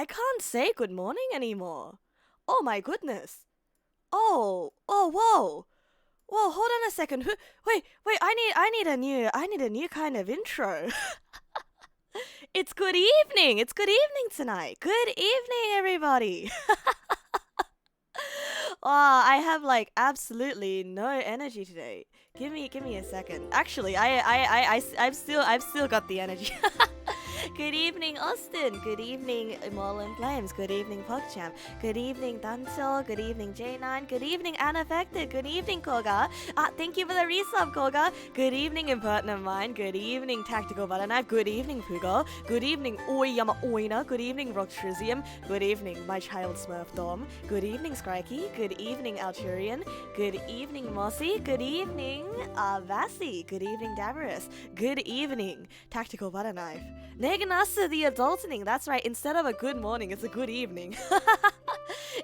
can't say good morning anymore. Oh my goodness. Whoa. Whoa, hold on a second. Wait, I need a new kind of intro. It's good evening. It's good evening tonight. Good evening, everybody. Oh, I have like absolutely no energy today. Give me a second. Actually, I've still got the energy. Good evening, Austin. Good evening, Marlon Flames. Good evening, PogChamp. Good evening, Danso. Good evening, J9. Good evening, Unaffected. Good evening, Koga. Thank you for the resub, Koga. Good evening, Impertinent Mind. Good evening, Tactical Butter Knife. Good evening, Pugo. Good evening, Oyama Oina. Good evening, Rocktrizium. Good evening, my child Smurf Dom. Good evening, Skrikey. Good evening, Alturian. Good evening, Mossy. Good evening, Vasi. Good evening, Dabarus. Good evening, Tactical Butter Knife. Nasu, the adultening. That's right. Instead of a good morning, it's a good evening.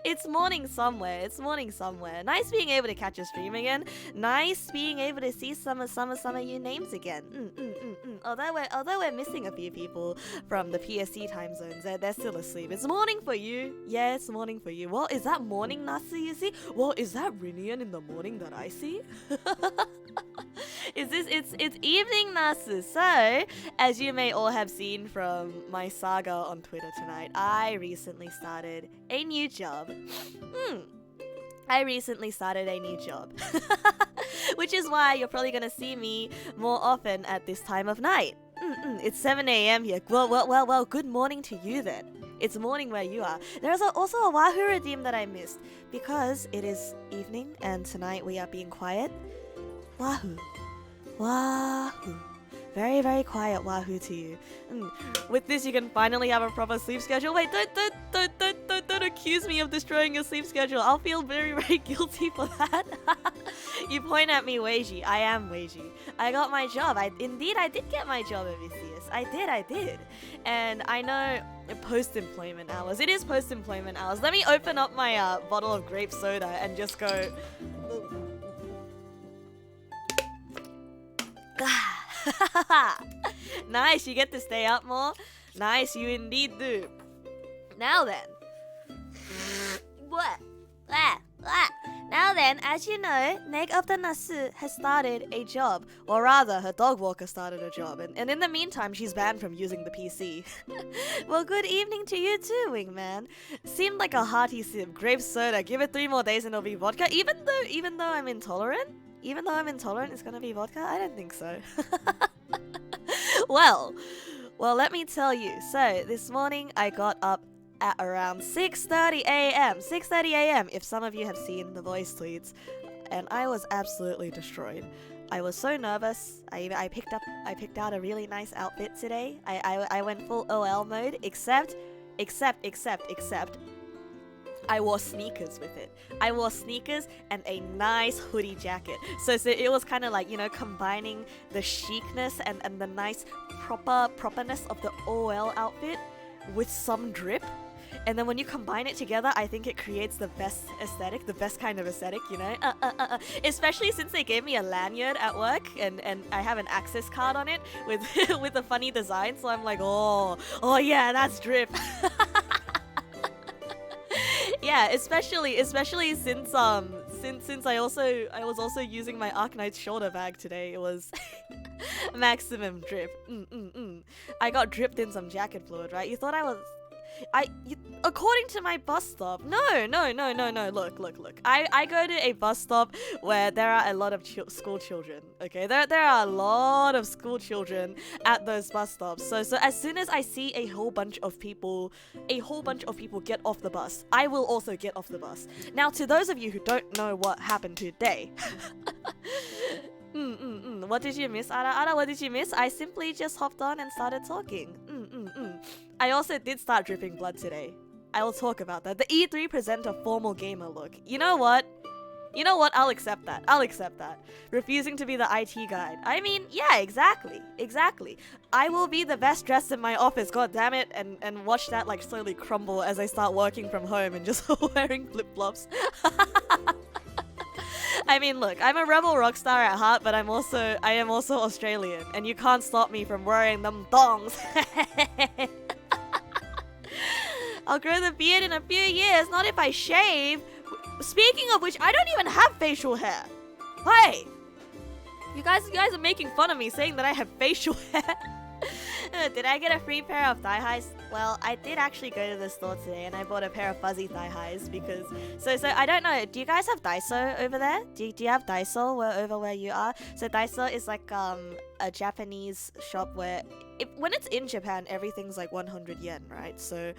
It's morning somewhere. It's morning somewhere. Nice being able to catch a stream again. Nice being able to see some of you names again. Although we're missing a few people from the PST time zones, they're still asleep. It's morning for you. Yeah, it's morning for you. Well, is that morning, Nasu, you see? Well, is that Rinian in the morning that I see? It's evening, Nasu. So, as you may all have seen from my saga on Twitter tonight, I recently started a new job. Which is why you're probably gonna see me more often at this time of night. It's 7 a.m. here. Well, good morning to you then. It's morning where you are. There's also a Wahoo redeem that I missed because it is evening and tonight we are being quiet. Wahoo. Very, very quiet Wahoo to you. With this, you can finally have a proper sleep schedule. Wait, don't accuse me of destroying your sleep schedule. I'll feel very, very guilty for that. You point at me, Weiji. I am Weiji. I got my job. I did get my job at VCS. I did. And I know post-employment hours. It is post-employment hours. Let me open up my bottle of grape soda and just go... Nice, you get to stay up more. Nice, you indeed do. Now then. Now then, as you know, Neg of the Nasu has started a job. Or rather, her dog walker started a job. And in the meantime, she's banned from using the PC. Well, good evening to you too, Wingman. Seemed like a hearty sip. Grape soda. Give it 3 more days and it'll be vodka. Even though I'm intolerant? Even though I'm intolerant, it's gonna be vodka? I don't think so. Well, let me tell you. So, this morning I got up at around 6:30 a.m. 6:30 a.m. if some of you have seen the voice tweets. And I was absolutely destroyed. I was so nervous. I picked out a really nice outfit today. I went full OL mode, except I wore sneakers with it. I wore sneakers and a nice hoodie jacket. So it was kind of like, you know, combining the chicness and the nice properness of the OL outfit with some drip. And then when you combine it together, I think it creates the best aesthetic, the best kind of aesthetic, you know? Especially since they gave me a lanyard at work and I have an access card on it with with a funny design. So I'm like, oh yeah, that's drip. Yeah, especially since I was also using my Arknight's shoulder bag today. It was maximum drip. I got dripped in some jacket fluid, right? You thought I was... according to my bus stop. No. Look. I go to a bus stop where there are a lot of school children. Okay, there are a lot of school children at those bus stops. So as soon as I see a whole bunch of people get off the bus, I will also get off the bus. Now, to those of you who don't know what happened today. What did you miss, Ara? What did you miss? I simply just hopped on and started talking. I also did start dripping blood today. I will talk about that. The E3 presenter formal gamer look. You know what? I'll accept that. Refusing to be the IT guide. I mean, yeah, exactly. I will be the best dressed in my office, god damn it, and watch that like slowly crumble as I start working from home and just wearing flip-flops. I mean, look, I'm a rebel rockstar at heart, but I am also Australian, and you can't stop me from wearing them thongs. I'll grow the beard in a few years, not if I shave. Speaking of which, I don't even have facial hair. Hey! You guys are making fun of me saying that I have facial hair. Did I get a free pair of thigh highs? Well, I did actually go to the store today and I bought a pair of fuzzy thigh highs because... So I don't know, do you guys have Daiso over there? Do you have Daiso over where you are? So Daiso is like a Japanese shop where... when it's in Japan, everything's like 100 yen, right? So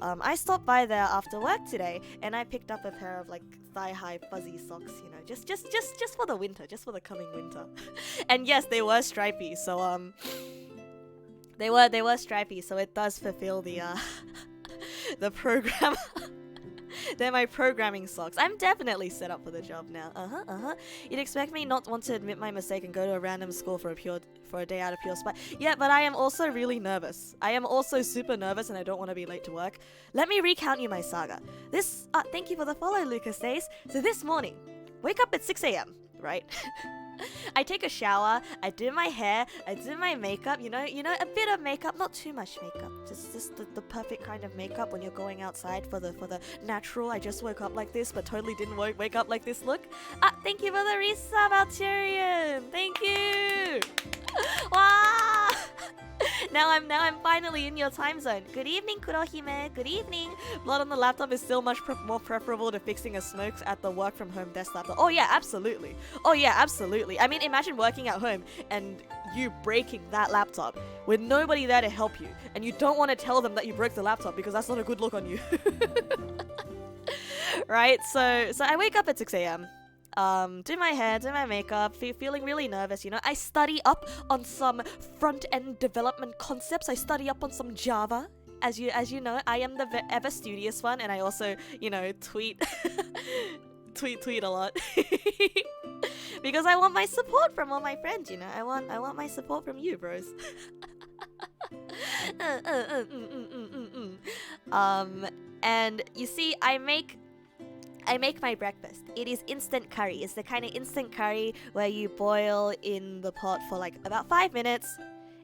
I stopped by there after work today and I picked up a pair of like thigh-high fuzzy socks, you know, just for the winter, just for the coming winter. And yes, they were stripy, so They were stripy, so it does fulfill the the program. They're my programming socks. I'm definitely set up for the job now. You'd expect me not want to admit my mistake and go to a random school for a day out of pure spite. Yeah, but I am also really nervous. I am also super nervous and I don't want to be late to work. Let me recount you my saga. Thank you for the follow, Lucas says. So this morning, wake up at 6 a.m., right? I take a shower, I do my hair, I do my makeup, you know, a bit of makeup, not too much makeup, just the perfect kind of makeup when you're going outside for the natural, I just woke up like this, but totally didn't wake up like this look. Thank you for the resub, Alterian! Thank you! Wow! Now I'm finally in your time zone. Good evening, Kurohime. Good evening. Blood on the laptop is still much more preferable to fixing a smoke at the work from home desk laptop. Oh yeah, absolutely. Oh yeah, absolutely. I mean, imagine working at home and you breaking that laptop with nobody there to help you, and you don't want to tell them that you broke the laptop because that's not a good look on you. Right? So I wake up at 6 a.m. Do my hair, do my makeup, feeling really nervous, you know. I study up on some front-end development concepts. I study up on some Java. As you know, I am the ever studious one, and I also, you know, tweet tweet a lot. Because I want my support from all my friends, you know. I want my support from you, bros. And you see, I make my breakfast. It is instant curry. It's the kind of instant curry where you boil in the pot for like about 5 minutes,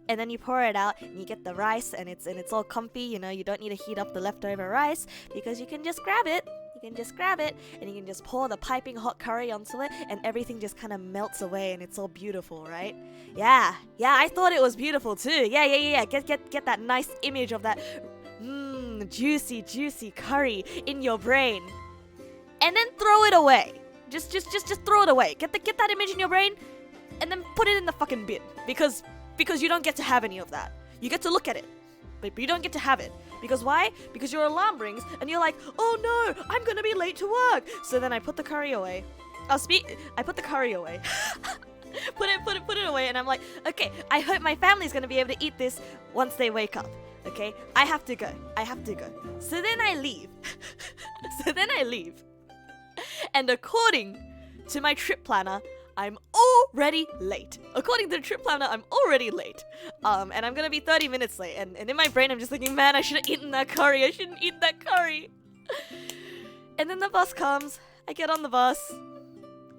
and then you pour it out and you get the rice, and it's all comfy, you know. You don't need to heat up the leftover rice because you can just grab it. You can just grab it and you can just pour the piping hot curry onto it, and everything just kind of melts away and it's all beautiful, right? Yeah, I thought it was beautiful too. Yeah. Get that nice image of that juicy curry in your brain. And then throw it away. Just throw it away. Get that image in your brain, and then put it in the fucking bin. Because you don't get to have any of that. You get to look at it, but you don't get to have it. Because why? Because your alarm rings, and you're like, oh no, I'm gonna be late to work. So then I put the curry away. I put the curry away. put it away, and I'm like, okay, I hope my family's gonna be able to eat this once they wake up. Okay, I have to go. So then I leave. And according to my trip planner, I'm already late. According to the trip planner, I'm already late. And I'm gonna be 30 minutes late. And in my brain, I'm just thinking, man, I should have eaten that curry. I shouldn't eat that curry. And then the bus comes. I get on the bus.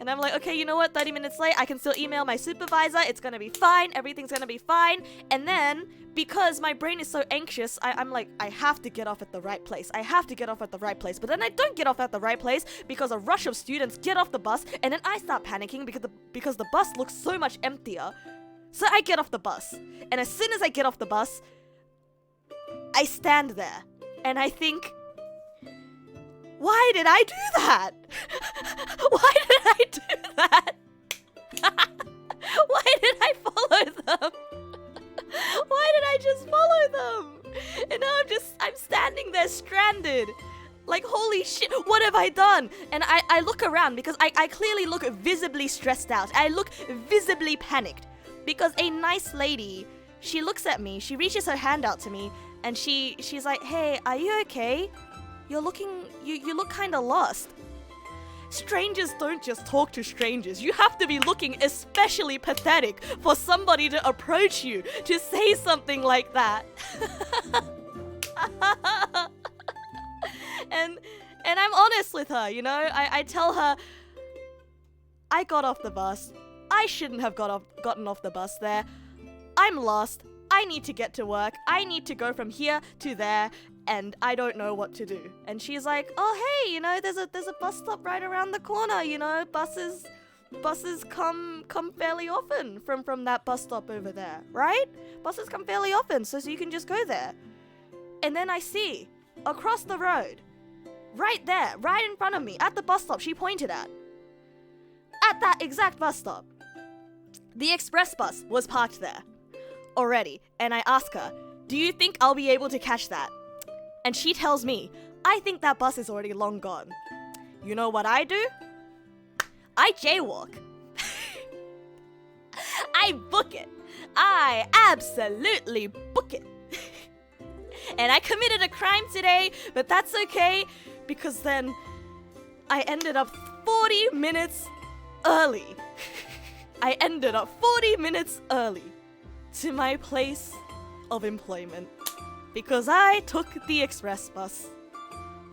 And I'm like, okay, you know what? 30 minutes late. I can still email my supervisor. It's gonna be fine. Everything's gonna be fine. And then, because my brain is so anxious, I'm like, I have to get off at the right place. But then I don't get off at the right place because a rush of students get off the bus, and then I start panicking because the bus looks so much emptier. So I get off the bus. And as soon as I get off the bus, I stand there. And I think, why did I do that? Why did I do that? Why did I follow them? Why did I just follow them? And now I'm standing there stranded. Like, holy shit, what have I done? And I look around because I clearly look visibly stressed out. I look visibly panicked. Because a nice lady, she looks at me, she reaches her hand out to me, and she's like, hey, are you okay? You look kinda lost. Strangers don't just talk to strangers. You have to be looking especially pathetic for somebody to approach you to say something like that. And I'm honest with her, you know? I tell her, I got off the bus. I shouldn't have gotten off the bus there. I'm lost. I need to get to work. I need to go from here to there. and I don't know what to do. And she's like, oh hey, there's a bus stop right around the corner, buses come fairly often from that bus stop over there, right? Buses come fairly often, so you can just go there. And then I see, across the road, right there, right in front of me, at the bus stop she pointed at that exact bus stop, the express bus was parked there already. And I ask her, do you think I'll be able to catch that? And she tells me, I think that bus is already long gone. You know what I do? I jaywalk. I book it. I absolutely book it. And I committed a crime today, but that's okay, because then I ended up 40 minutes early. I ended up 40 minutes early to my place of employment because I took the express bus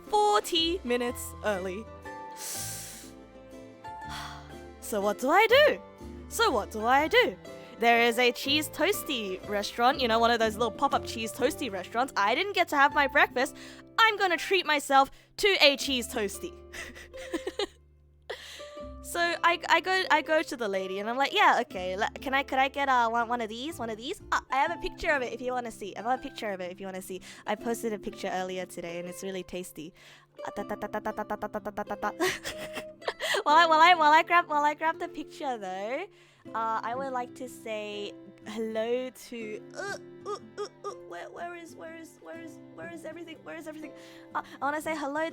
40 minutes early. So what do I do? There is a cheese toasty restaurant, one of those little pop-up cheese toasty restaurants. I didn't get to have my breakfast. I'm gonna treat myself to a cheese toasty. So I go to the lady and I'm like, yeah, okay, could I get one of these? I have a picture of it if you want to see. I posted a picture earlier today and it's really tasty. While I grab the picture though, I would like to say hello to where is everything? I want to say hello.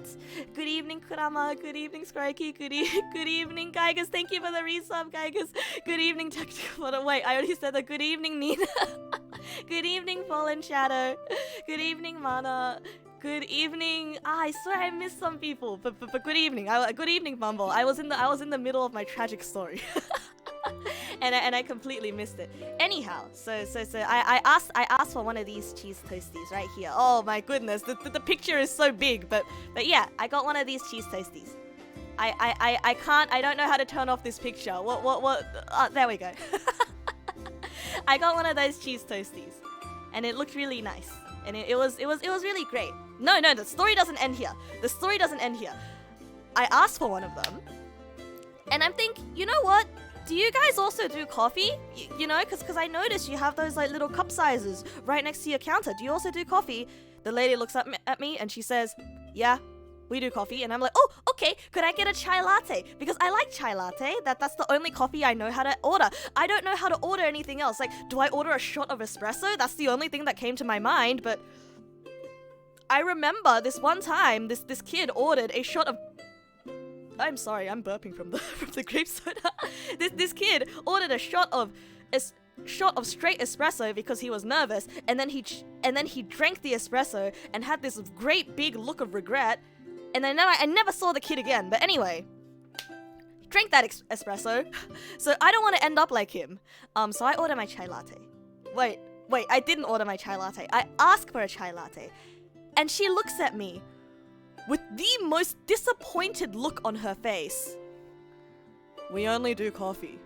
Good evening, Kurama. Good evening, Scrikey. Good evening, Geigas. Thank you for the resub, Geigas. Good evening, Tactical. Wait, I already said that. Good evening, Nina. Good evening, Fallen Shadow. Good evening, Mana. Good evening. I swear I missed some people, but good evening. Good evening, Mumble. I was in the middle of my tragic story. And I completely missed it. Anyhow, so I asked for one of these cheese toasties right here. Oh my goodness, the picture is so big, but yeah, I got one of these cheese toasties. I don't know how to turn off this picture. What? There we go. I got one of those cheese toasties, and it looked really nice, and it was really great. No, the story doesn't end here. I asked for one of them, and I'm thinking, you know what? Do you guys also do coffee? Because I noticed you have those like little cup sizes right next to your counter. Do you also do coffee? The lady looks at me and she says, yeah, we do coffee. And I'm like, oh, okay, could I get a chai latte? Because I like chai latte. That's the only coffee I know how to order. I don't know how to order anything else. Like, do I order a shot of espresso? That's the only thing that came to my mind. But I remember this one time, this kid ordered a shot of... I'm sorry, I'm burping from the grape soda. This kid ordered a shot of straight espresso because he was nervous, and then he drank the espresso and had this great big look of regret, and then I never saw the kid again. But anyway, he drank that espresso, so I don't want to end up like him. So I ordered my chai latte. Wait, I didn't order my chai latte. I asked for a chai latte, and she looks at me with the most disappointed look on her face. We only do coffee.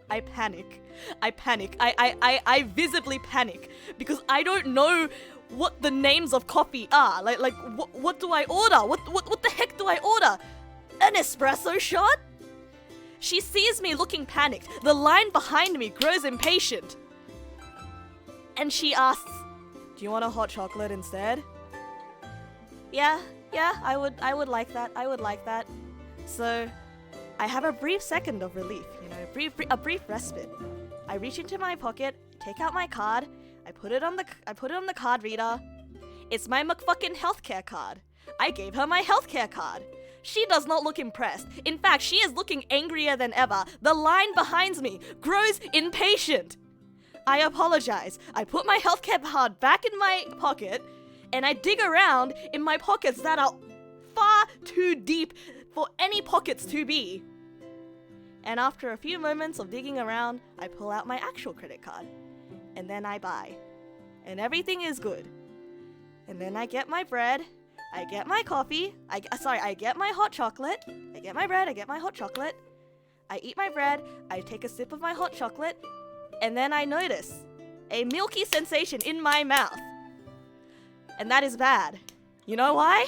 I panic. I visibly panic because I don't know what the names of coffee are. Like what do I order? What the heck do I order? An espresso shot? She sees me looking panicked. The line behind me grows impatient. And she asks, "Do you want a hot chocolate instead?" Yeah, I would like that. So, I have a brief second of relief, a brief respite. I reach into my pocket, take out my card, I put it on the card reader. It's my McFucking healthcare card. I gave her my healthcare card. She does not look impressed. In fact, she is looking angrier than ever. The line behind me grows impatient. I apologize. I put my healthcare card back in my pocket, and I dig around in my pockets that are far too deep for any pockets to be. And after a few moments of digging around, I pull out my actual credit card. And then I buy. And everything is good. And then I get my bread, I get my coffee, I get my hot chocolate, I get my bread, I get my hot chocolate, I eat my bread, I take a sip of my hot chocolate, and then I notice a milky sensation in my mouth. And that is bad. You know why?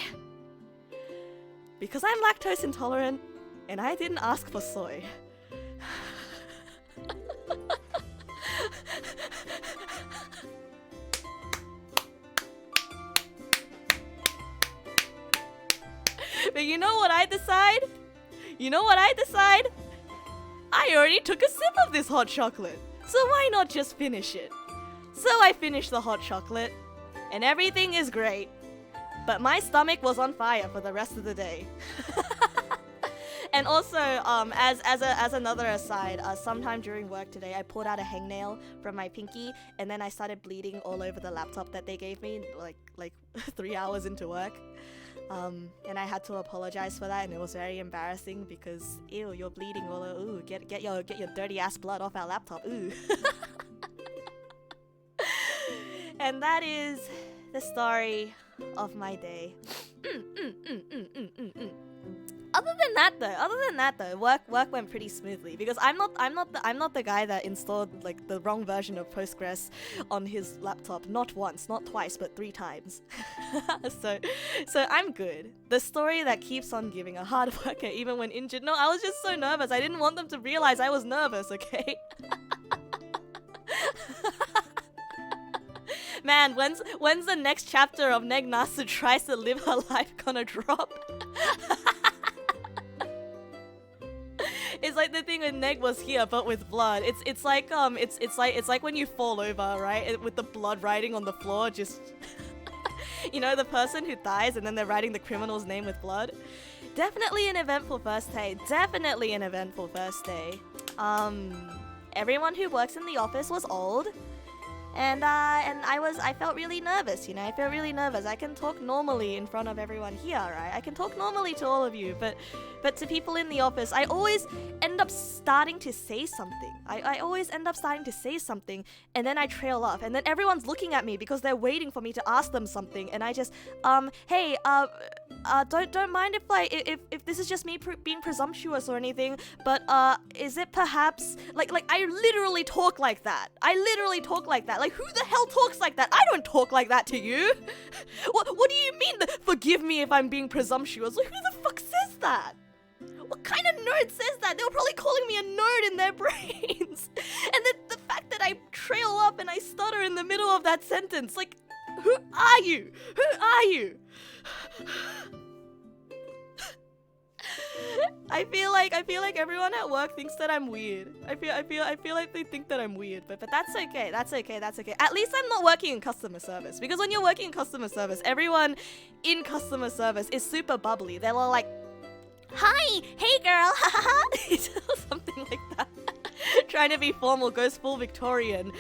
Because I'm lactose intolerant and I didn't ask for soy. But you know what I decide? You know what I decide? I already took a sip of this hot chocolate, so why not just finish it? So I finished the hot chocolate, and everything is great. But my stomach was on fire for the rest of the day. And also, as another aside, sometime during work today, I pulled out a hangnail from my pinky, and then I started bleeding all over the laptop that they gave me, like 3 hours into work. And I had to apologize for that, and it was very embarrassing because, ew, you're bleeding all over. Ooh, get your dirty ass blood off our laptop. Ooh. And that is the story of my day. Other than that though, work went pretty smoothly because I'm not the guy that installed like the wrong version of Postgres on his laptop, not once, not twice, but 3 times. so I'm good. The story that keeps on giving, a hard worker even when injured. No, I was just so nervous. I didn't want them to realize I was nervous, okay? Man, when's the next chapter of Nasu tries to live her life gonna drop? It's like the thing when Neg was here, but with blood. It's like when you fall over, right? With the blood writing on the floor, just you know, the person who dies and then they're writing the criminal's name with blood. Definitely an eventful first day. Definitely an eventful first day. Everyone who works in the office was old. And I felt really nervous, you know. I felt really nervous. I can talk normally in front of everyone here, right? I can talk normally to all of you, but to people in the office, I always end up starting to say something. I always end up starting to say something, and then I trail off, and then everyone's looking at me because they're waiting for me to ask them something, and I just, hey, don't mind if this is just me being presumptuous or anything, but is it perhaps like I literally talk like that. Like, who the hell talks like that? I don't talk like that to you. What do you mean? Forgive me if I'm being presumptuous. Like, who the fuck says that? What kind of nerd says that? They were probably calling me a nerd in their brains. And the fact that I trail up and I stutter in the middle of that sentence, like, who are you? Who are you? I feel like everyone at work thinks that I'm weird. I feel like they think that I'm weird, but that's okay. That's okay. At least I'm not working in customer service, because when you're working in customer service, everyone in customer service is super bubbly. They're all like, "Hi, hey girl," something like that. Trying to be formal, goes full Victorian.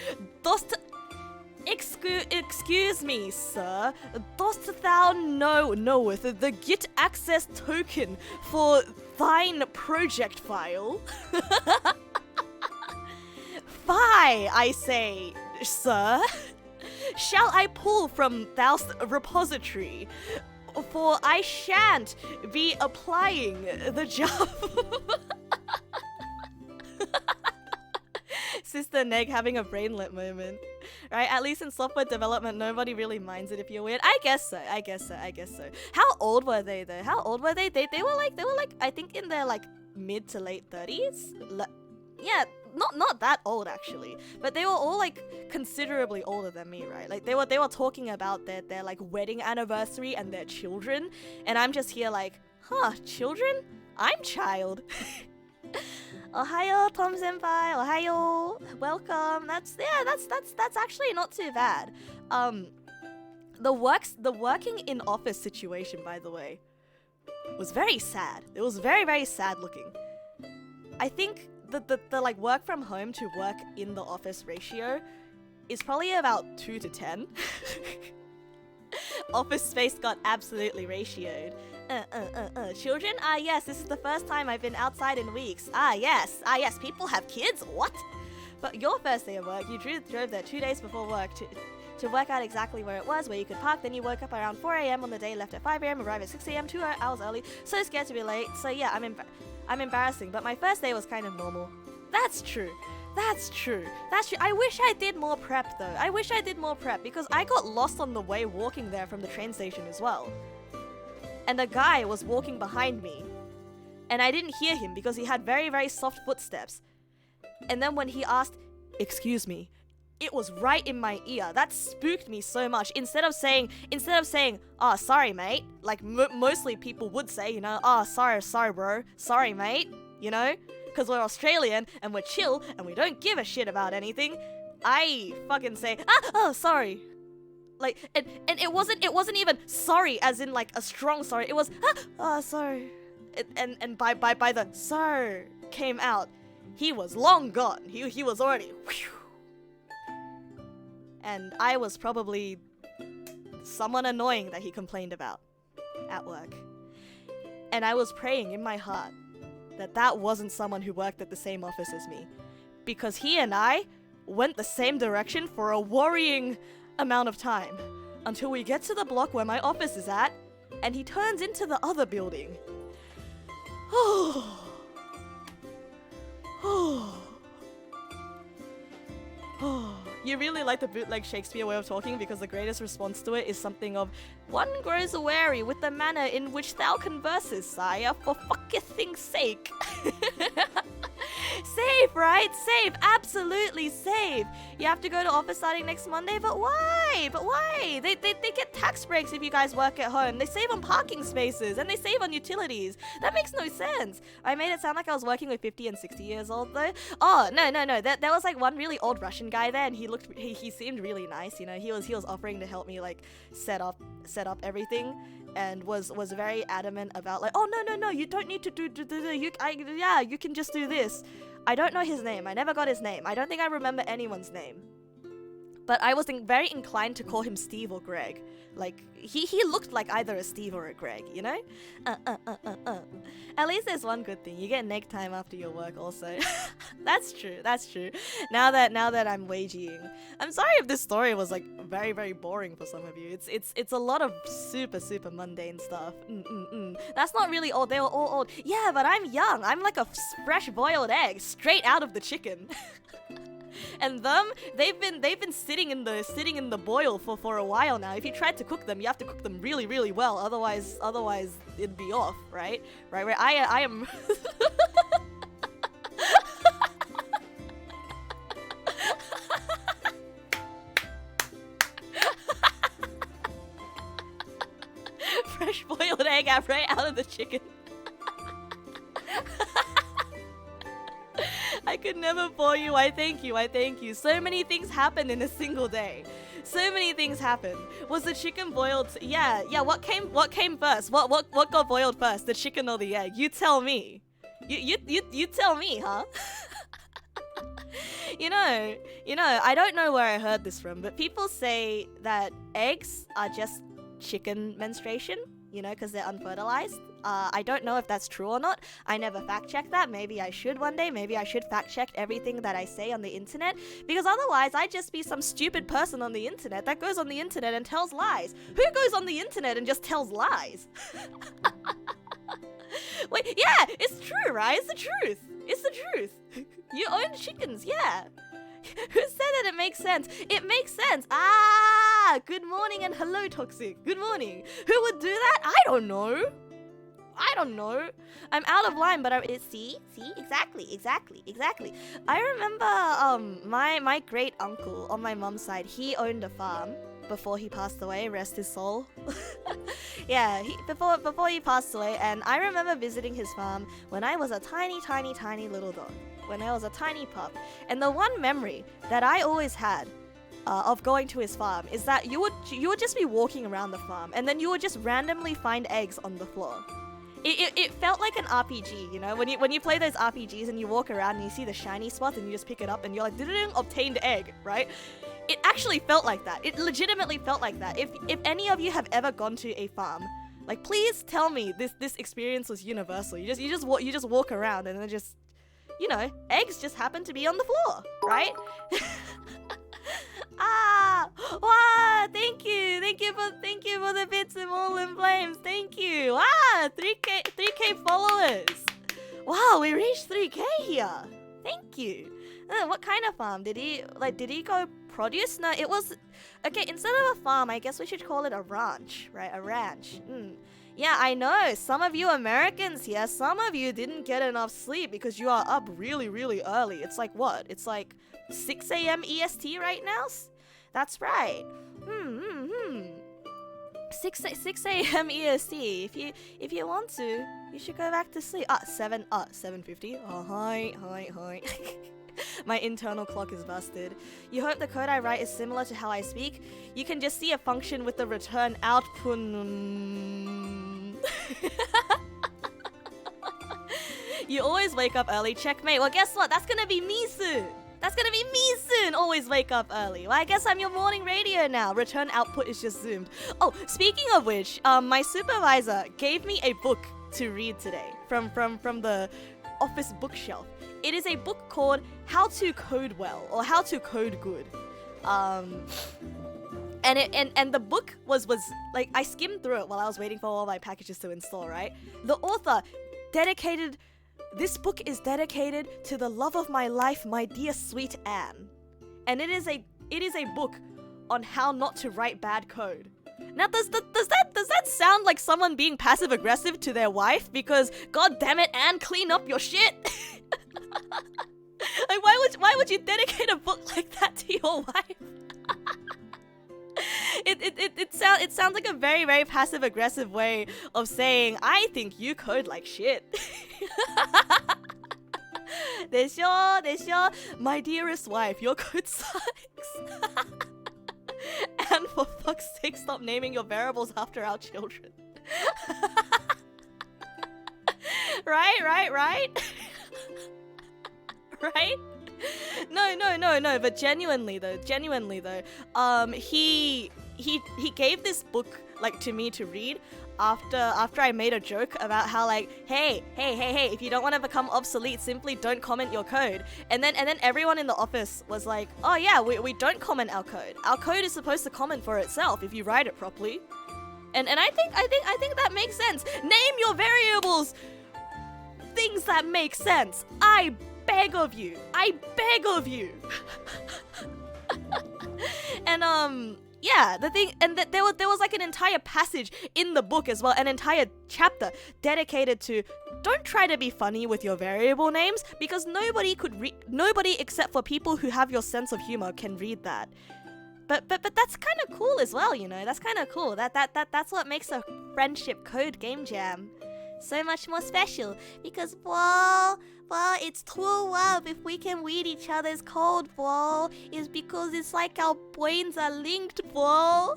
Excuse me, sir. Dost thou knoweth the Git access token for thine project file? Fie, I say, sir. Shall I pull from thou repository? For I shan't be applying the job. Sister Neg having a brainlet moment. Right? At least in software development, nobody really minds it if you're weird. I guess so. How old were they though? They were like I think in their like mid to late 30s. Yeah, not that old actually. But they were all like considerably older than me, right? Like they were talking about their like wedding anniversary and their children, and I'm just here like, huh, children? I'm child. Ohayo, Tom Senpai. Ohayo. Welcome. That's actually not too bad. The working in office situation, by the way, was very sad. It was very, very sad looking. I think the like work from home to work in the office ratio is probably about 2 to 10. Office space got absolutely ratioed. Children? Yes, this is the first time I've been outside in weeks. Yes, people have kids? What? But your first day of work, you drove there 2 days before work to work out exactly where it was, where you could park, then you woke up around 4 a.m. on the day, left at 5 a.m, arrived at 6 a.m, 2 hours early, so scared to be late. So yeah, I'm embarrassing, but my first day was kind of normal. That's true. That's true. That's true. I wish I did more prep though. I wish I did more prep because I got lost on the way walking there from the train station as well. And a guy was walking behind me. And I didn't hear him because he had very, very soft footsteps. And then when he asked, "Excuse me," it was right in my ear. That spooked me so much. Instead of saying, "Oh, sorry, mate," like mostly people would say, you know, "Oh, sorry, bro. Sorry, mate," you know? Because we're Australian and we're chill and we don't give a shit about anything. I fucking say, "Oh, sorry." Like, and it wasn't even sorry as in like a strong sorry. It was, "Oh, sorry." And by the "sir" came out, he was long gone. He was already, whew. And I was probably someone annoying that he complained about at work. And I was praying in my heart that wasn't someone who worked at the same office as me. Because he and I went the same direction for a worrying amount of time. Until we get to the block where my office is at, and he turns into the other building. You really like the bootleg Shakespeare way of talking because the greatest response to it is something of, "One grows weary with the manner in which thou conversest, sire, for fuckething's sake." Safe, right? Safe. Absolutely safe. You have to go to office starting next Monday, but why? They get tax breaks if you guys work at home. They save on parking spaces and they save on utilities. That makes no sense. I made it sound like I was working with 50 and 60 years old though. Oh, no. There was like one really old Russian guy there and he seemed really nice, you know. He was offering to help me like set up everything. And was very adamant about like, "Oh no, you don't need to do you can just do this." I don't know his name. I never got his name. I don't think I remember anyone's name. But I was very inclined to call him Steve or Greg. Like, he looked like either a Steve or a Greg, you know? At least there's one good thing. You get neck time after your work also. That's true. Now that I'm waging. I'm sorry if this story was like very, very boring for some of you. It's a lot of super, super mundane stuff. That's not really old. They were all old. Yeah, but I'm young. I'm like a fresh boiled egg straight out of the chicken. And they've been sitting in the boil for a while now. If you tried to cook them, you have to cook them really, really well. Otherwise it'd be off, right? Right. I am. Fresh boiled egg right out of the chicken. I could never bore you. I thank you. So many things happened in a single day. So many things happened. Was the chicken boiled? Yeah. What came first? What got boiled first? The chicken or the egg? You tell me. You tell me, huh? You know, I don't know where I heard this from, but people say that eggs are just chicken menstruation, you know, because they're unfertilized. I don't know if that's true or not. I never fact-checked that. Maybe I should one day. Maybe I should fact-check everything that I say on the internet. Because otherwise, I'd just be some stupid person on the internet that goes on the internet and tells lies. Who goes on the internet and just tells lies? Wait, yeah, it's true, right? It's the truth. You own chickens, yeah. Who said that it makes sense? It makes sense. Good morning and hello, Toxic. Good morning. Who would do that? I don't know. I'm out of line, but see, exactly. I remember my great uncle on my mom's side. He owned a farm before he passed away. Rest his soul. Yeah, before he passed away, and I remember visiting his farm when I was a tiny little dog. When I was a tiny pup, and the one memory that I always had of going to his farm is that you would just be walking around the farm, and then you would just randomly find eggs on the floor. It felt like an RPG, you know, when you play those RPGs and you walk around and you see the shiny spots and you just pick it up and you're like, obtained egg, right? It actually felt like that. It legitimately felt like that. If any of you have ever gone to a farm, like, please tell me this experience was universal. You just walk around and then just, you know, eggs just happen to be on the floor, right? Wow, thank you for the bits and all in flames. Thank you. Wow, 3k followers. Wow, we reached 3k here. Thank you. What kind of farm? Did he go produce? No, it was... Okay, instead of a farm, I guess we should call it a ranch, right? A ranch. Yeah, I know. Some of you Americans here, some of you didn't get enough sleep because you are up really, really early. It's like what? It's like 6 a.m. EST right now? That's right. 6 a.m. EST. If you want to, you should go back to sleep. 7:50. Oh, hi. My internal clock is busted. You hope the code I write is similar to how I speak? You can just see a function with the return output. You always wake up early, checkmate. Well, guess what? That's gonna be me soon. Always wake up early. Well, I guess I'm your morning radio now. Return output is just zoomed. Oh, speaking of which, my supervisor gave me a book to read today from the office bookshelf. It is a book called How to Code Well or How to Code Good. And the book was like, I skimmed through it while I was waiting for all my packages to install, right? The author dedicated... This book is dedicated to the love of my life, my dear sweet Anne. And it is a book on how not to write bad code. Now, does that sound like someone being passive aggressive to their wife? Because, god damn it, Anne, clean up your shit. Like, why would you dedicate a book like that to your wife? It sounds like a very, very passive aggressive way of saying, I think you code like shit. でしょ My dearest wife, your code sucks. And for fuck's sake, stop naming your variables after our children. Right? Right? No, but genuinely though, he gave this book like to me to read after I made a joke about how like, hey, if you don't want to become obsolete, simply don't comment your code. And then everyone in the office was like, oh yeah, we don't comment our code. Our code is supposed to comment for itself if you write it properly. And I think that makes sense. Name your variables things that make sense. I beg of you. And yeah, the thing, and there was like an entire passage in the book as well, an entire chapter dedicated to don't try to be funny with your variable names, because nobody except for people who have your sense of humor can read that. But that's kind of cool as well, you know. That's kind of cool. That's what makes a friendship code game jam so much more special, because well, it's true love if we can read each other's code, bro. It's because it's like our brains are linked, bro.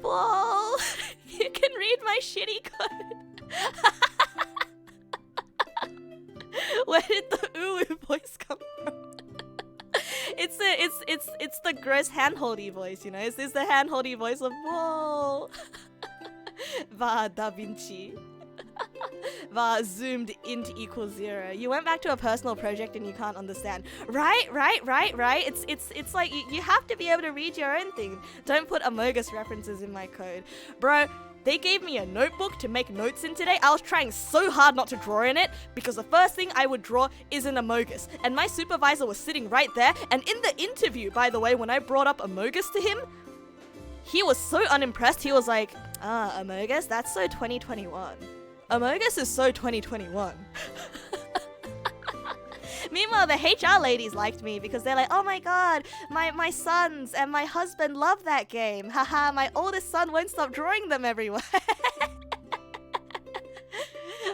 Bro, you can read my shitty code. Where did the ooh voice come from? It's the gross handholdy voice, you know. It's the handholdy voice of whoa. Va Da Vinci. Va zoomed int equals 0. You went back to a personal project and you can't understand. Right. It's like you have to be able to read your own thing. Don't put Amogus references in my code. Bro, they gave me a notebook to make notes in today. I was trying so hard not to draw in it because the first thing I would draw is an Amogus. And my supervisor was sitting right there. And in the interview, by the way, when I brought up Amogus to him, he was so unimpressed. He was like, Amogus, that's so 2021. Amogus is so 2021. Meanwhile, the HR ladies liked me because they're like, oh my god, my sons and my husband love that game. Haha, my oldest son won't stop drawing them everywhere.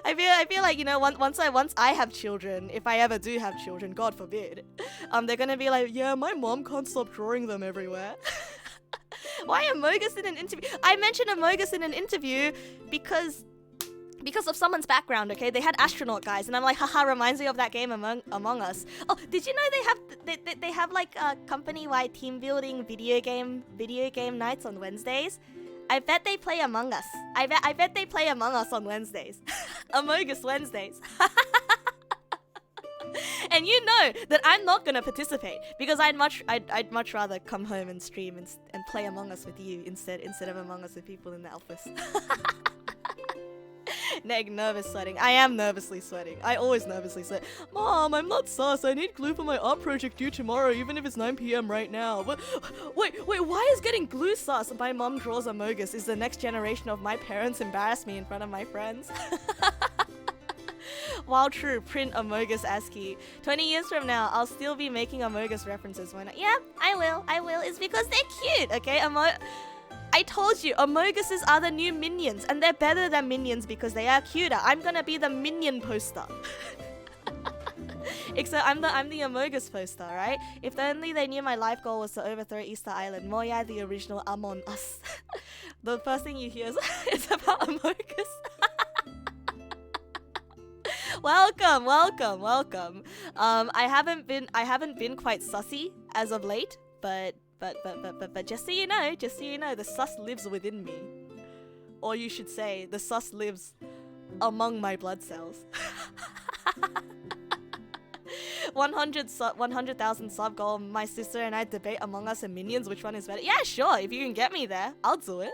I feel like, you know, once I have children, if I ever do have children, God forbid, they're gonna be like, yeah, my mom can't stop drawing them everywhere. Why Amogus in an interview? I mentioned Amogus in an interview because of someone's background, okay? They had astronaut guys, and I'm like, haha, reminds me of that game Among Us. Oh, did you know they have like a company-wide team building video game nights on Wednesdays? I bet they play Among Us. I bet they play Among Us on Wednesdays. Amogus Wednesdays. And you know that I'm not gonna participate because I'd much rather come home and stream and play Among Us with you instead of Among Us with people in the office. Neg, nervous sweating. I am nervously sweating. I always nervously sweat. Mom, I'm not sus. I need glue for my art project due tomorrow, even if it's 9 p.m. right now. But wait, why is getting glue sus? My mom draws Amogus. Is the next generation of my parents embarrass me in front of my friends? While true, print Amogus ASCII. 20 years from now, I'll still be making Amogus references when yeah, I will. It's because they're cute, okay? I told you, Amoguses are the new minions, and they're better than minions because they are cuter. I'm gonna be the minion poster. Except I'm the Amogus poster, right? If only they knew my life goal was to overthrow Easter Island. Moya, the original Among Us. The first thing you hear is about Amogus. Welcome. I haven't been quite sussy as of late, but just so you know, the sus lives within me. Or you should say, the sus lives among my blood cells. 100,000 sub goal. My sister and I debate Among Us and Minions, which one is better. Yeah, sure, if you can get me there, I'll do it.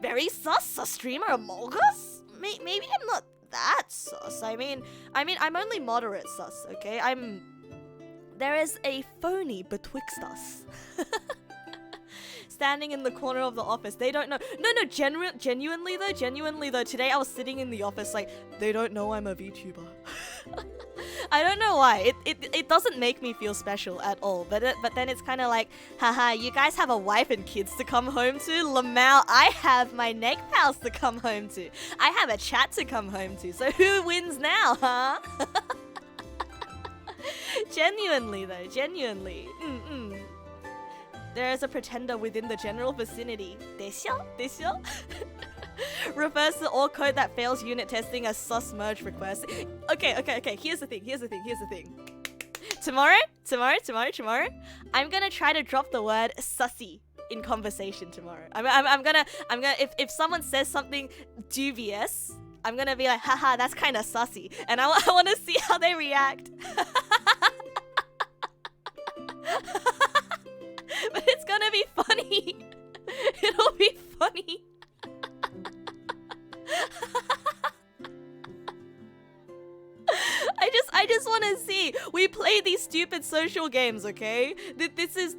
Very sus, a streamer Among Us? Maybe I'm not that sus. I mean, I'm only moderate sus, okay? There is a phony betwixt us. Standing in the corner of the office. They don't know. No, genuinely though, today I was sitting in the office like, they don't know I'm a VTuber. I don't know why. It doesn't make me feel special at all. But then it's kind of like, haha, you guys have a wife and kids to come home to. Lamau, I have my neck pals to come home to. I have a chat to come home to. So who wins now, huh? Genuinely though, genuinely. There is a pretender within the general vicinity. Desho? Refers to all code that fails unit testing as sus merge request. Okay. Here's the thing. Tomorrow, I'm gonna try to drop the word sussy in conversation tomorrow. I'm gonna if someone says something dubious, I'm gonna be like, haha, that's kind of sussy, and I want to see how they react. But it's gonna be funny. It'll be funny. I just want to see. We play these stupid social games, okay? This is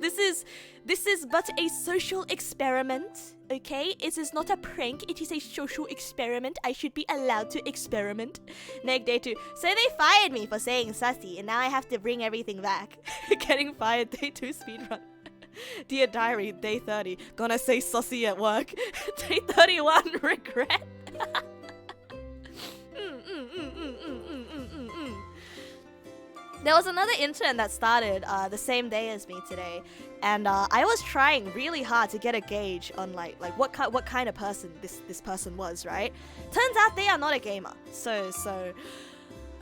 but a social experiment, okay? It is not a prank. It is a social experiment. I should be allowed to experiment. Neg day 2. So they fired me for saying sassy, and now I have to bring everything back. Getting fired day 2 speedrun. Dear diary, day 30. Gonna say sussy at work. Day 31, regret. There was another intern that started the same day as me today, and I was trying really hard to get a gauge on like what kind of person this person was, right? Turns out they are not a gamer. So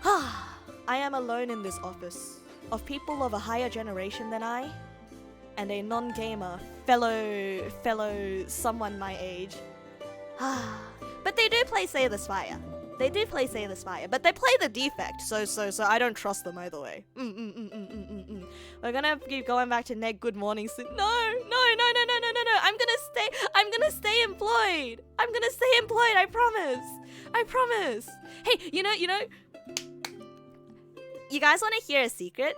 I am alone in this office of people of a higher generation than I, and a non-gamer fellow someone my age. But they do play Slay the Spire. But they play the defect, so I don't trust them either way. We're gonna keep going back to Neg good morning sleep. No. I'm gonna stay employed. I promise. Hey, you know. You guys want to hear a secret?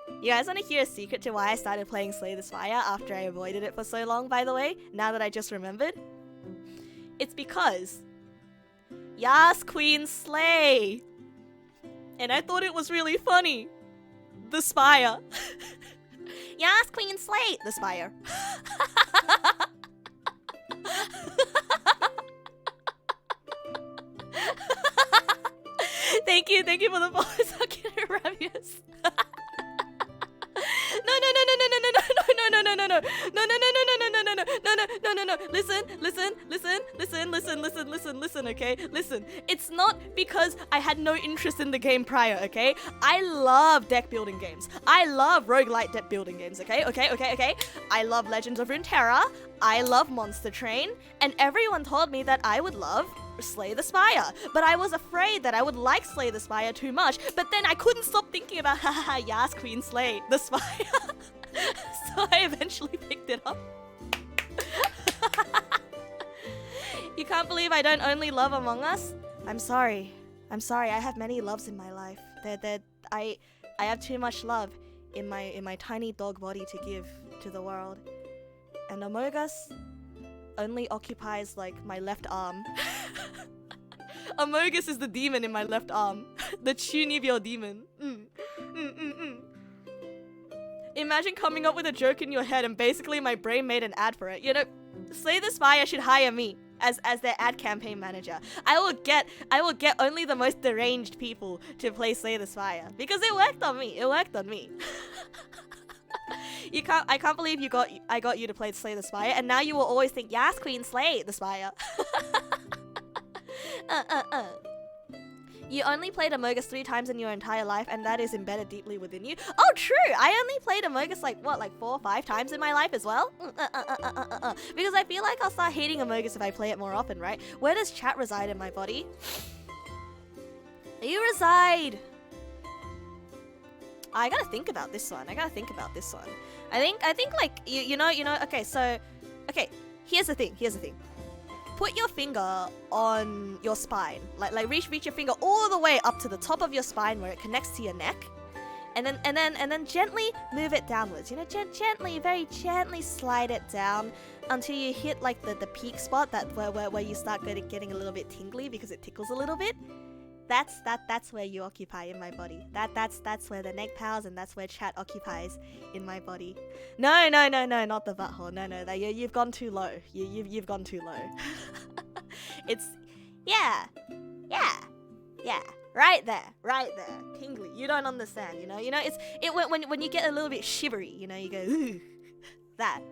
To why I started playing Slay the Spire after I avoided it for so long, by the way? Now that I just remembered? It's because Yas Queen Slay! And I thought it was really funny. The Spire. Yas Queen Slay! The Spire. Thank you for the follows. I'll get it, Rabius. No. Listen, okay? Listen. It's not because I had no interest in the game prior, okay? I love deck building games. I love roguelite deck building games, okay? I love Legends of Runeterra. I love Monster Train. And everyone told me that I would love Slay the Spire, but I was afraid that I would like Slay the Spire too much, but then I couldn't stop thinking about haha, Yas Queen Slay the Spire. So I eventually picked it up. You can't believe I don't only love Among Us? I'm sorry. I'm sorry. I have many loves in my life. I have too much love in my tiny dog body to give to the world. And Among Us only occupies like my left arm. Among Us is the demon in my left arm. The Chunibyo demon. Imagine coming up with a joke in your head and basically my brain made an ad for it. You know, Slay the Spire should hire me as their ad campaign manager. I will get only the most deranged people to play Slay the Spire because it worked on me. It worked on me. I can't believe I got you to play Slay the Spire, and now you will always think, yes, Queen, slay the Spire. You only played Among Us 3 times in your entire life, and that is embedded deeply within you. Oh, true! I only played Among Us like 4 or 5 times in my life as well? Because I feel like I'll start hating Among Us if I play it more often, right? Where does chat reside in my body? You reside... I gotta think about this one. I think like, you know, okay, so... Okay, here's the thing. Put your finger on your spine. Like reach your finger all the way up to the top of your spine where it connects to your neck. And then gently move it downwards. You know, gently, very gently slide it down until you hit like the peak spot that where you start getting a little bit tingly because it tickles a little bit. That's where you occupy in my body. That's where the neck powers, and that's where chat occupies in my body. No, not the butthole. No, you've gone too low. You've gone too low. It's yeah, right there, tingly. You don't understand, you know. It's when you get a little bit shivery, you know, you go ooh, that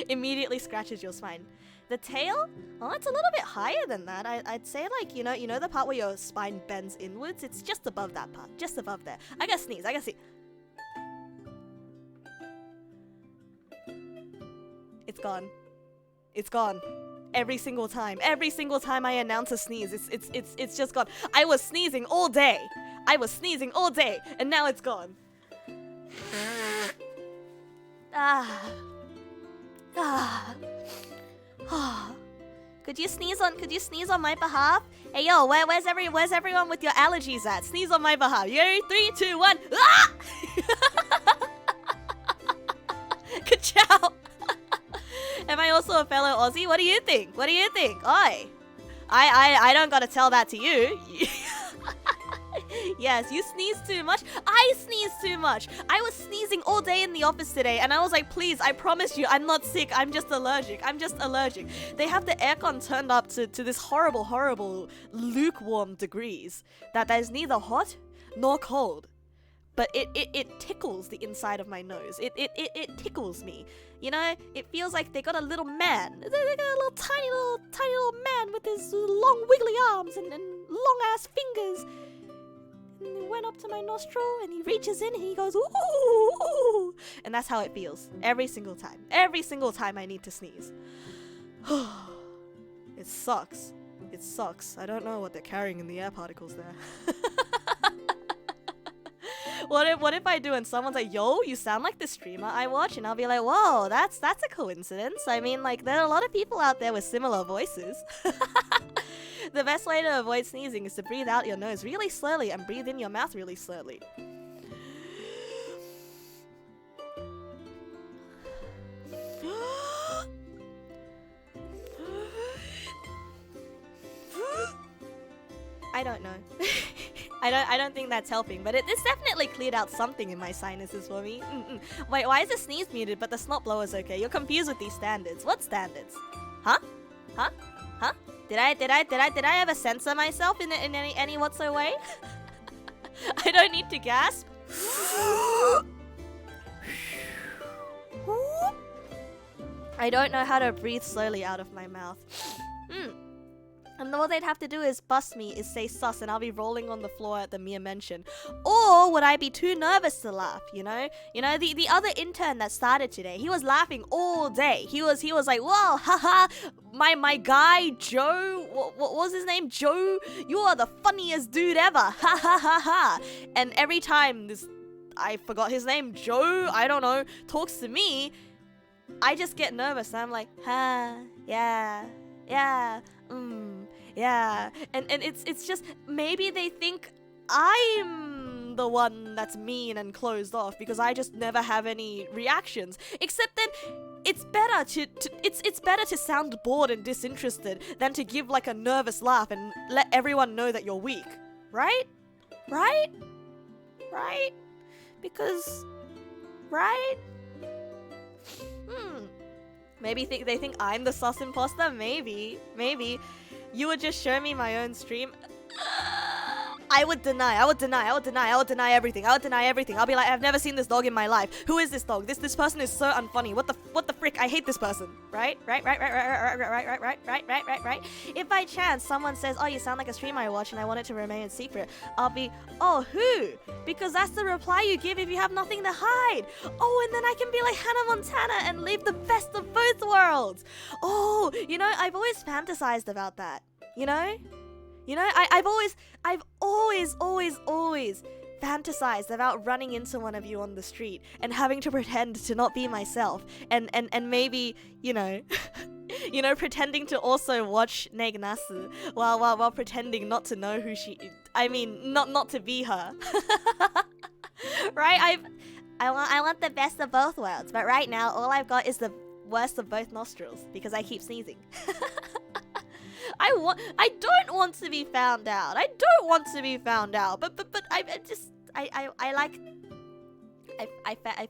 immediately scratches your spine. The tail? Oh, it's a little bit higher than that. I'd say like, you know the part where your spine bends inwards? It's just above that part. Just above there. I gotta sneeze. It's gone. It's gone. Every single time I announce a sneeze, it's just gone. I was sneezing all day, and now it's gone. Could you sneeze on my behalf? Hey yo, where's everyone with your allergies at? Sneeze on my behalf. You ready? 3, 2, 1. Ah! Ka-chow! Am I also a fellow Aussie? What do you think? Oi! I don't gotta tell that to you. Yes, you sneeze too much. I sneeze too much. I was sneezing all day in the office today, and I was like, please, I promise you, I'm not sick. I'm just allergic. They have the aircon turned up to this horrible, lukewarm degrees that is neither hot nor cold. But it tickles the inside of my nose. It tickles me. You know, it feels like they got a little man. They got a little tiny little man with his long wiggly arms and long ass fingers. And he went up to my nostril and he reaches in and he goes, ooh. And that's how it feels. Every single time. Every single time I need to sneeze. It sucks. I don't know what they're carrying in the air particles there. What if I do and someone's like, yo, you sound like the streamer I watch? And I'll be like, whoa, that's a coincidence. I mean, like, there are a lot of people out there with similar voices. The best way to avoid sneezing is to breathe out your nose really slowly and breathe in your mouth really slowly. I don't know. I don't think that's helping, but it's definitely cleared out something in my sinuses for me. Wait, why is the sneeze muted but the snot blower's okay? You're confused with these standards. What standards? Huh? Did I ever censor myself in any whatsoever way? I don't need to gasp. I don't know how to breathe slowly out of my mouth. And all they'd have to do is bust me, is say sus, and I'll be rolling on the floor at the mere mention. Or would I be too nervous to laugh, you know? You know, the other intern that started today, he was laughing all day. He was like, whoa, haha, my guy, Joe, what was his name? Joe, you are the funniest dude ever, ha ha ha ha. And every time this, I forgot his name, Joe, I don't know, talks to me, I just get nervous and I'm like, yeah, Yeah, and it's just maybe they think I'm the one that's mean and closed off because I just never have any reactions. Except then it's better it's better to sound bored and disinterested than to give like a nervous laugh and let everyone know that you're weak. Right? Right? Right? Because right? Maybe they think I'm the sus imposter? Maybe. You would just show me my own stream. I would deny everything. I'll be like, I've never seen this dog in my life. Who is this dog? This person is so unfunny. What the frick? I hate this person. Right? If by chance someone says, oh, you sound like a stream I watch and I want it to remain a secret, I'll be, oh, who? Because that's the reply you give if you have nothing to hide. Oh, and then I can be like Hannah Montana and live the best of both worlds. Oh, I've always fantasized about that. I've always fantasized about running into one of you on the street and having to pretend to not be myself and maybe, pretending to also watch Nasu while pretending not to know who not to be her. Right? I want the best of both worlds, but right now all I've got is the worst of both nostrils because I keep sneezing. I don't want to be found out. But I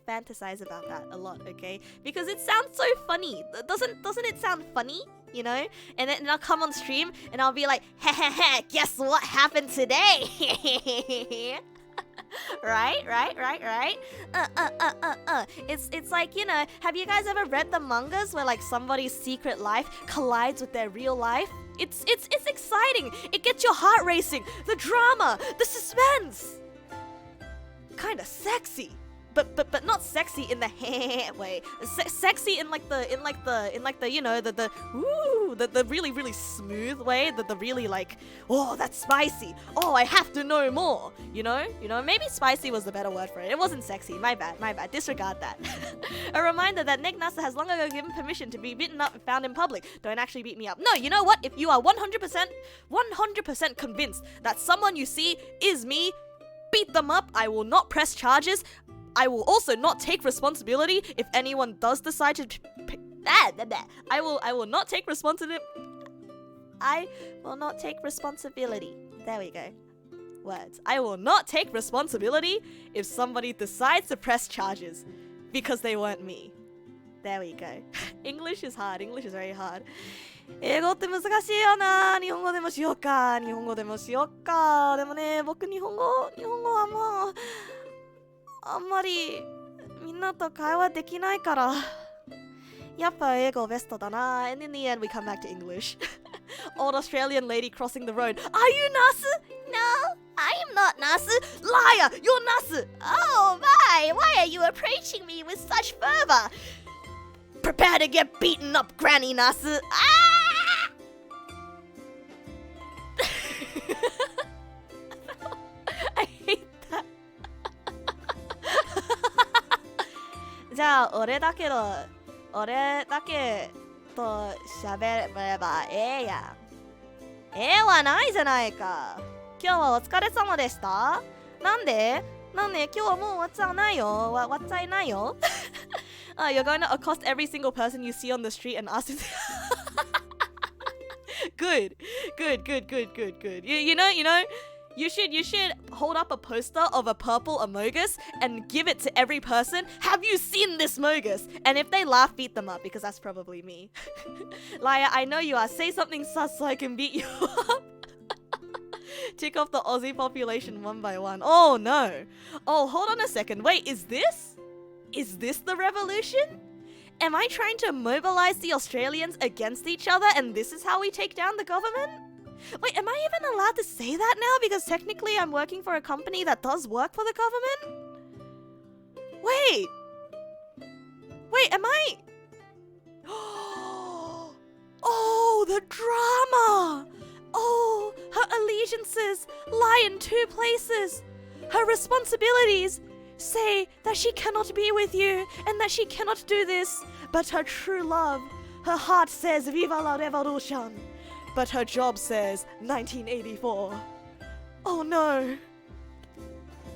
fantasize about that a lot, okay? Because it sounds so funny. Doesn't it sound funny? And then I'll come on stream and I'll be like, heh, guess what happened today? Right? It's like, have you guys ever read the mangas where like somebody's secret life collides with their real life? It's exciting. It gets your heart racing. The drama, the suspense. Kind of sexy. But not sexy in the way. Sexy in like the the really really smooth way. The really like, oh, that's spicy. Oh, I have to know more. Maybe spicy was the better word for it. It wasn't sexy. My bad. Disregard that. A reminder that Nick Nasa has long ago given permission to be beaten up and found in public. Don't actually beat me up. No, you know what? If you are 100% convinced that someone you see is me, beat them up. I will not press charges. I will also not take responsibility if anyone does decide to I will not take responsibility. I will not take responsibility. There we go. Words. I will not take responsibility if somebody decides to press charges because they weren't me. There we go. English is hard. English is very hard. 英語って難しいよな。日本語でもしようか。でもね、僕日本語はもうあんまりみんなと会話できないから。やっぱ英語ベストだな。And in the end we come back to English. Old Australian lady crossing the road. Are you Nasu? No, I am not Nasu. Liar, you're Nasu. Oh my, why are you approaching me with such fervor? Prepare to get beaten up, Granny Nasu. Ah! I hate that. じゃあ俺だけと喋ればええやん。ええはないじゃないか。今日はお疲れ様でした。なんで今日はもう終わっちゃわないよ。終わっちゃいないよ。You're going to accost every single person you see on the street and ask them. Good. You should hold up a poster of a purple Amogus and give it to every person. Have you seen this Mogus? And if they laugh, beat them up because that's probably me. Liar, I know you are. Say something sus so I can beat you up. Tick off the Aussie population one by one. Oh no. Oh, hold on a second. Wait, is this the revolution? Am I trying to mobilize the Australians against each other and this is how we take down the government? Wait, am I even allowed to say that now? Because technically I'm working for a company that does work for the government? Wait, am I... Oh, the drama! Oh, her allegiances lie in two places. Her responsibilities say that she cannot be with you and that she cannot do this. But her true love, her heart says, Viva la revolution! but her job says 1984. Oh no.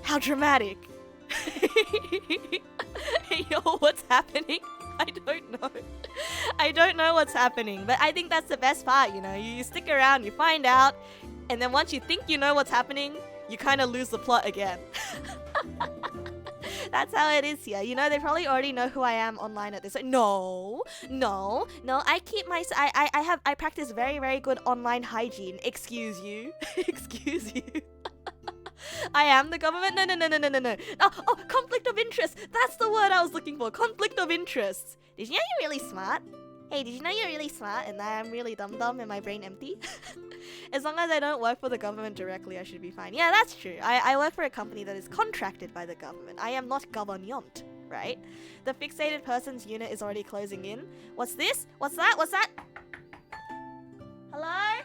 How dramatic. Yo, what's happening? I don't know. I don't know what's happening, but I think that's the best part, you know. You stick around, you find out, and then once you think you know what's happening, you kind of lose the plot again. That's how it is here. You know, they probably already know who I am online at this. No. I practice very, very good online hygiene. Excuse you. Excuse you. I am the government. No. Oh, conflict of interest. That's the word I was looking for. Conflict of interest. Did you know you're really smart? Hey, did you know you're really smart and that I'm really dumb and my brain empty? As long as I don't work for the government directly, I should be fine. Yeah, that's true. I work for a company that is contracted by the government. I am not government, right? The fixated persons unit is already closing in. What's this? What's that? What's that? Hello?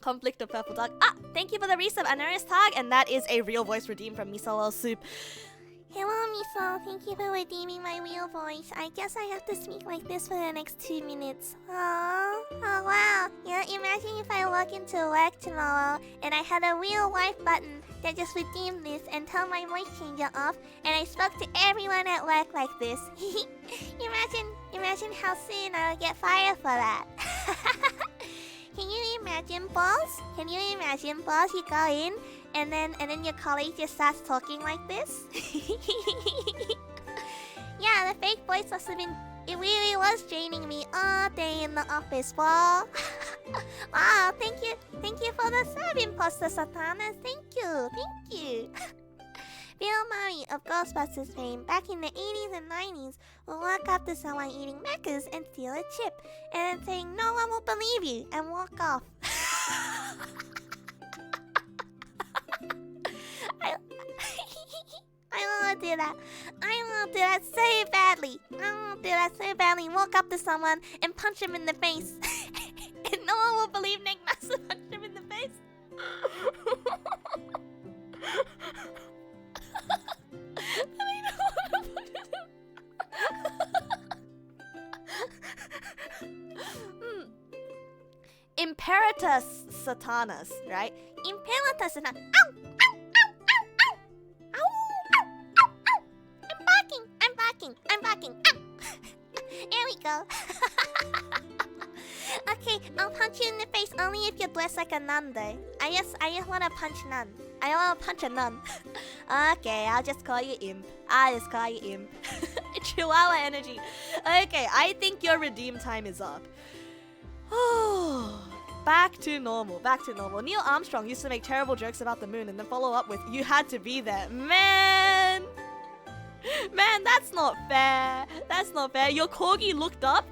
Conflict of purple dog. Ah, thank you for the resub, Anaris Tag, and that is a real voice redeemed from Miso Soup. Hello, Miso. Thank you for redeeming my real voice. I guess I have to speak like this for the next 2 minutes. Oh wow. Yeah, imagine if I walk into work tomorrow and I had a real life button that just redeemed this and turned my voice changer off, and I spoke to everyone at work like this. Imagine how soon I would get fired for that. Can you imagine, boss? Can you imagine, boss? You go in, and then your colleague just starts talking like this. Yeah, the fake voice must have been. It really was draining me all day in the office, ball. Wow, thank you for the sub, Imposter Satanas. Thank you. Bill Murray of Ghostbusters fame back in the 80s and 90s would walk up to someone eating Macca's and steal a chip, and then saying, "No one will believe you," and walk off. I want to do that. I want to do that so badly. Walk up to someone and punch him in the face. And no one will believe Nick Nasu punched him in the face. Imperatus Satanas, right? Imperatus Satanas. Ow! Ow! Ow! Ow! Ow! Ow! Ow! Ow! Ow! I'm barking. Ow! There we go. Okay, I'll punch you in the face only if you're dressed like a nun, though. I just want to punch nun. I want to punch a nun. Okay, I'll just call you Imp. Chihuahua energy. Okay, I think your redeem time is up. Back to normal. Neil Armstrong used to make terrible jokes about the moon and then follow up with, "You had to be there." Man, that's not fair. Your corgi looked up.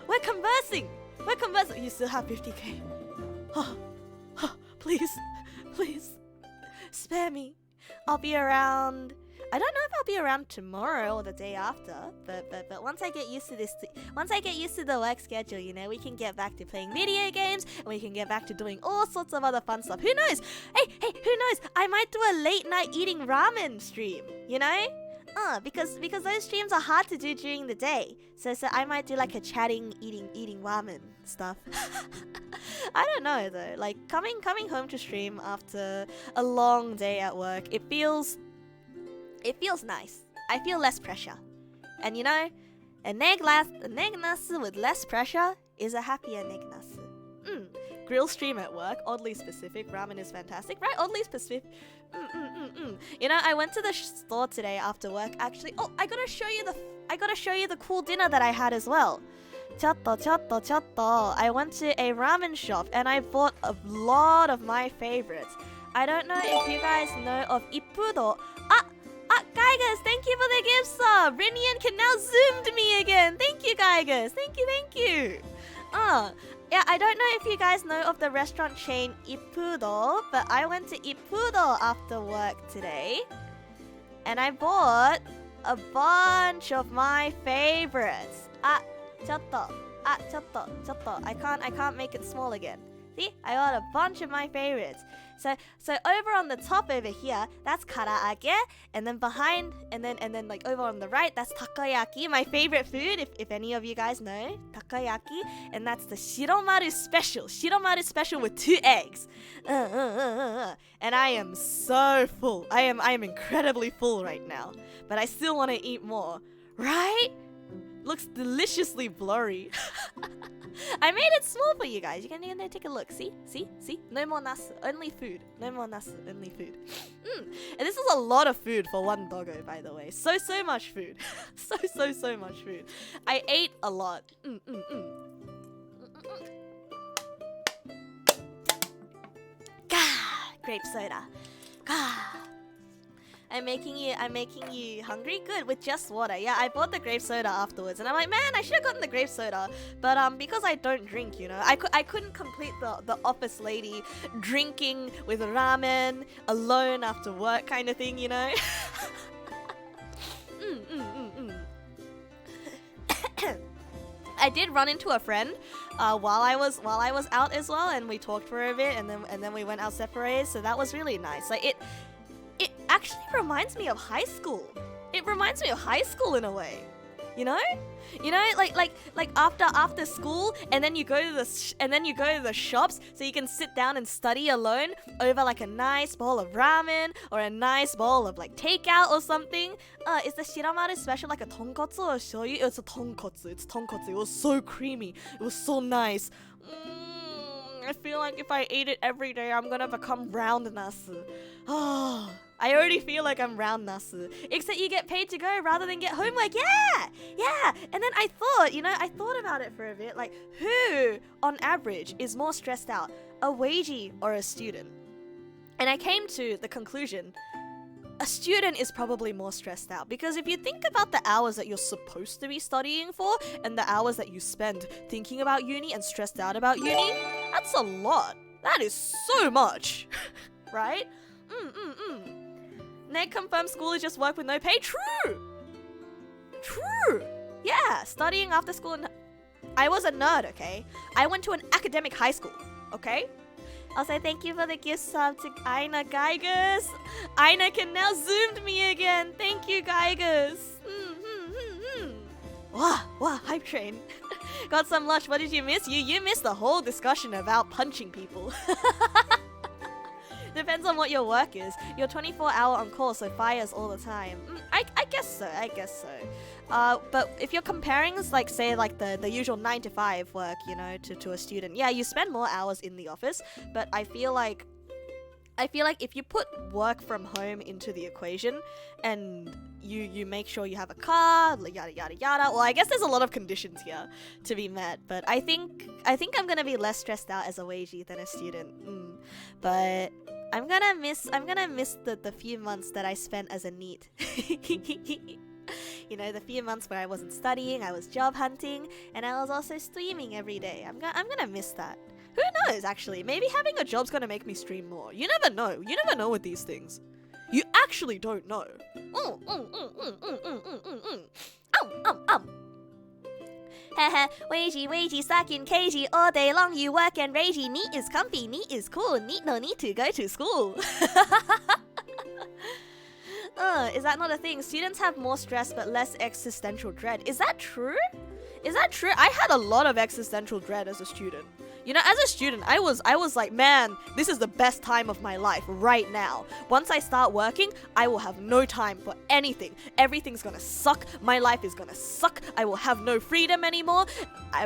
We're conversing. You still have 50k. Please, spare me. I'll be around. I don't know if I'll be around tomorrow or the day after, but once I get used to the work schedule, you know, we can get back to playing video games and we can get back to doing all sorts of other fun stuff. Who knows? Hey, who knows? I might do a late night eating ramen stream, you know? Because those streams are hard to do during the day. So I might do like a chatting, eating ramen stuff. I don't know though. Like coming home to stream after a long day at work, it feels nice. I feel less pressure. And you know, a neg nasu with less pressure is a happier neg nasu. Grill stream at work, oddly specific. Ramen is fantastic, right? Oddly specific. You know, I went to the store today after work. Actually, I gotta show you the cool dinner that I had as well. Chatto. I went to a ramen shop and I bought a lot of my favorites. I don't know if you guys know of Ippudo. Geigus, thank you for the gift sub. Rinian can now zoom to me again. Thank you, Geigus. Thank you. Yeah, I don't know if you guys know of the restaurant chain Ippudo, but I went to Ippudo after work today, and I bought a bunch of my favorites. Chatto. I can't make it small again. See, I got a bunch of my favorites. So over on the top over here, that's karaage, and then behind, and then like over on the right, that's takoyaki, my favorite food. If any of you guys know takoyaki, and that's the shiromaru special with 2 eggs. And I am so full. I am incredibly full right now, but I still want to eat more. Right? Looks deliciously blurry. I made it small for you guys. You can take a look. See? No more nasu. Only food. No more nasu. Only food. And this is a lot of food for one doggo, by the way. So much food. so much food. I ate a lot. Gah! Grape soda. Gah! I'm making you hungry? Good, with just water. Yeah, I bought the grape soda afterwards, and I'm like, man, I should have gotten the grape soda. But because I don't drink, you know, I couldn't complete the office lady drinking with ramen alone after work kind of thing, you know. I did run into a friend while I was out as well, and we talked for a bit, and then we went out separated. So that was really nice. Like it actually reminds me of high school. It reminds me of high school in a way. You know, like after school, and then you go to the shops so you can sit down and study alone over like a nice bowl of ramen or a nice bowl of like takeout or something. Is the shiramaru special like a tonkotsu or shoyu? It's a tonkotsu. It's tonkotsu. It was so creamy. It was so nice. I feel like if I eat it every day, I'm gonna become round nasu. Oh, I already feel like I'm round nasu. Except you get paid to go rather than get homework. Yeah. And then I thought about it for a bit. Like, who, on average, is more stressed out? A wagey or a student? And I came to the conclusion, a student is probably more stressed out, because if you think about the hours that you're supposed to be studying for and the hours that you spend thinking about uni and stressed out about uni, that's a lot. That is so much. Right? Ned confirms school is just work with no pay. True. Yeah, studying after school. I was a nerd, okay? I went to an academic high school, okay? Also, thank you for the gift sub to Aina Geigers. Aina can now zoom to me again. Thank you, Geigers. Wow, hype train. Got some lunch. What did you miss? You missed the whole discussion about punching people. Depends on what your work is. You're 24-hour on call, so fires all the time. I guess so. But if you're comparing, like, say, like the usual 9 to 5 work, you know, to a student, yeah, you spend more hours in the office. But I feel like if you put work from home into the equation, and you make sure you have a car, yada yada yada. Well, I guess there's a lot of conditions here to be met, but I think I'm gonna be less stressed out as a wagey than a student. But I'm gonna miss the few months that I spent as a NEET. You know, the few months where I wasn't studying, I was job hunting, and I was also streaming every day. I'm gonna miss that. Who knows, actually? Maybe having a job's gonna make me stream more. You never know. You never know with these things. You actually don't know. Haha, wagey, stuck in cagey all day long. You work and ragey. NEET is comfy. NEET is cool. NEET no need to go to school. Is that not a thing? Students have more stress but less existential dread. Is that true? I had a lot of existential dread as a student. You know, as a student, I was like, man, this is the best time of my life right now. Once I start working, I will have no time for anything. Everything's gonna suck. My life is gonna suck. I will have no freedom anymore.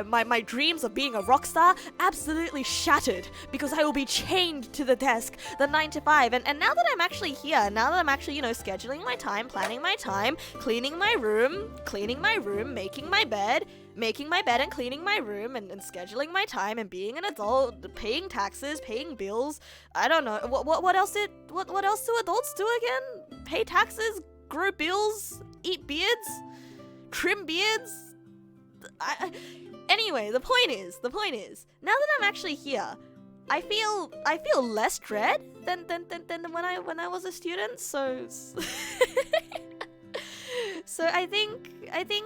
My dreams of being a rock star absolutely shattered because I will be chained to the desk, the 9 to 5. And now that I'm actually here, now that I'm actually, you know, scheduling my time, planning my time, cleaning my room, making my bed and cleaning my room and scheduling my time and being an adult, paying taxes, paying bills. I don't know. What else do adults do again? Pay taxes, grow bills, eat beards, trim beards. Anyway, the point is, now that I'm actually here, I feel less dread than when I was a student, so So I think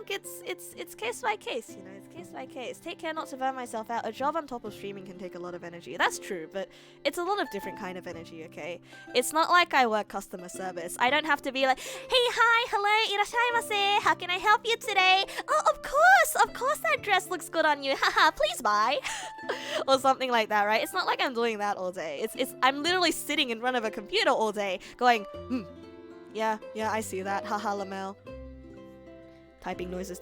it's case by case, you know. It's Case by case. Take care not to burn myself out. A job on top of streaming can take a lot of energy. That's true, but it's a lot of different kind of energy, okay? It's not like I work customer service. I don't have to be like, hey, hi, hello, irashaimase. How can I help you today? Oh, of course that dress looks good on you. Haha, please buy. Or something like that, right? It's not like I'm doing that all day. I'm literally sitting in front of a computer all day going, yeah, I see that. Haha, Lamel. Typing noises.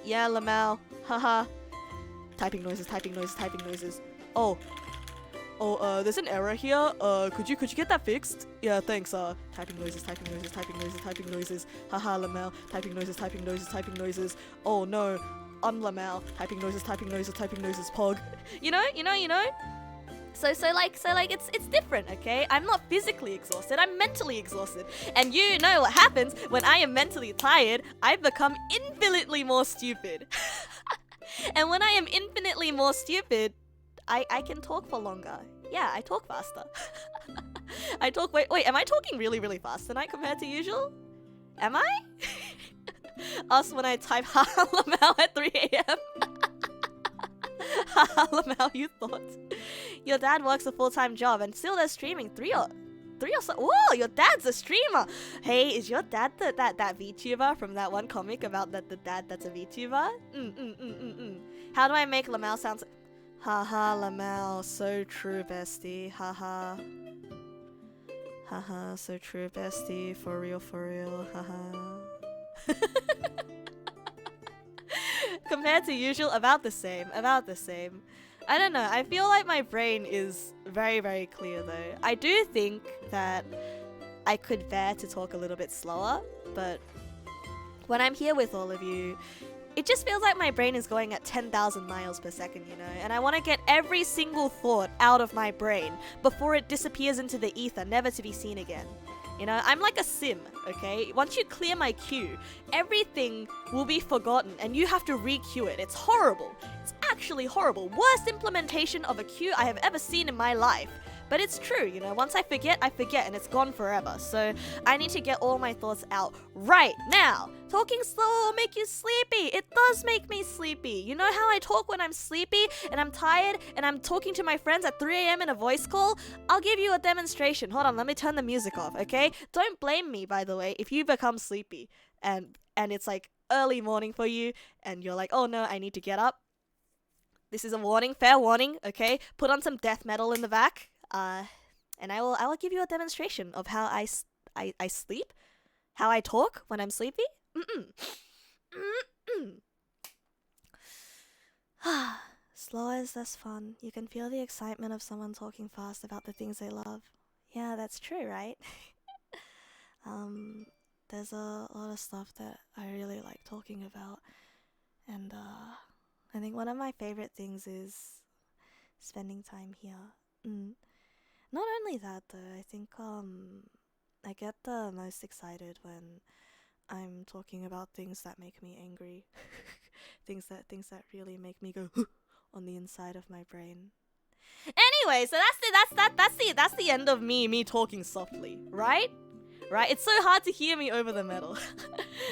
Yeah, Lamel. Haha. Typing noises. Oh, there's an error here. Could you get that fixed? Yeah, thanks. Typing noises. Haha, Lamel. Typing noises. Oh no, I'm Lamel. Typing noises. Pog. You know. So it's different, okay? I'm not physically exhausted, I'm mentally exhausted. And you know what happens when I am mentally tired, I become infinitely more stupid. And when I am infinitely more stupid, I can talk for longer. Yeah, I talk faster. Wait, am I talking really, really fast tonight compared to usual? Am I? Us when I type Lamau at 3 a.m. Lamau, you thought? Your dad works a full-time job and still does streaming. Three or so. Whoa, your dad's a streamer. Hey, is your dad that VTuber from that one comic about the dad that's a VTuber? How do I make Lamau sound? Haha, Lamau, so true, bestie. Haha. Haha, so true, bestie. For real. Haha. Compared to usual, about the same. I don't know, I feel like my brain is very, very clear though. I do think that I could bear to talk a little bit slower, but when I'm here with all of you, it just feels like my brain is going at 10,000 miles per second, you know? And I want to get every single thought out of my brain before it disappears into the ether, never to be seen again. You know, I'm like a sim, okay? Once you clear my queue, everything will be forgotten and you have to re-queue it. It's horrible. It's actually horrible. Worst implementation of a queue I have ever seen in my life. But it's true, you know, once I forget and it's gone forever. So I need to get all my thoughts out right now. Talking slow will make you sleepy. It does make me sleepy. You know how I talk when I'm sleepy and I'm tired and I'm talking to my friends at 3 a.m. in a voice call? I'll give you a demonstration. Hold on, let me turn the music off, okay? Don't blame me, by the way, if you become sleepy and it's like early morning for you and you're like, oh no, I need to get up. This is a warning, fair warning, okay? Put on some death metal in the back. And I will give you a demonstration of how I sleep, how I talk when I'm sleepy. Slow is less fun. You can feel the excitement of someone talking fast about the things they love. Yeah, that's true, right? There's a lot of stuff that I really like talking about, and I think one of my favorite things is spending time here. Not only that though, I think I get the most excited when I'm talking about things that make me angry. things that really make me go on the inside of my brain. Anyway, so that's the end of me talking softly, right? Right? It's so hard to hear me over the metal.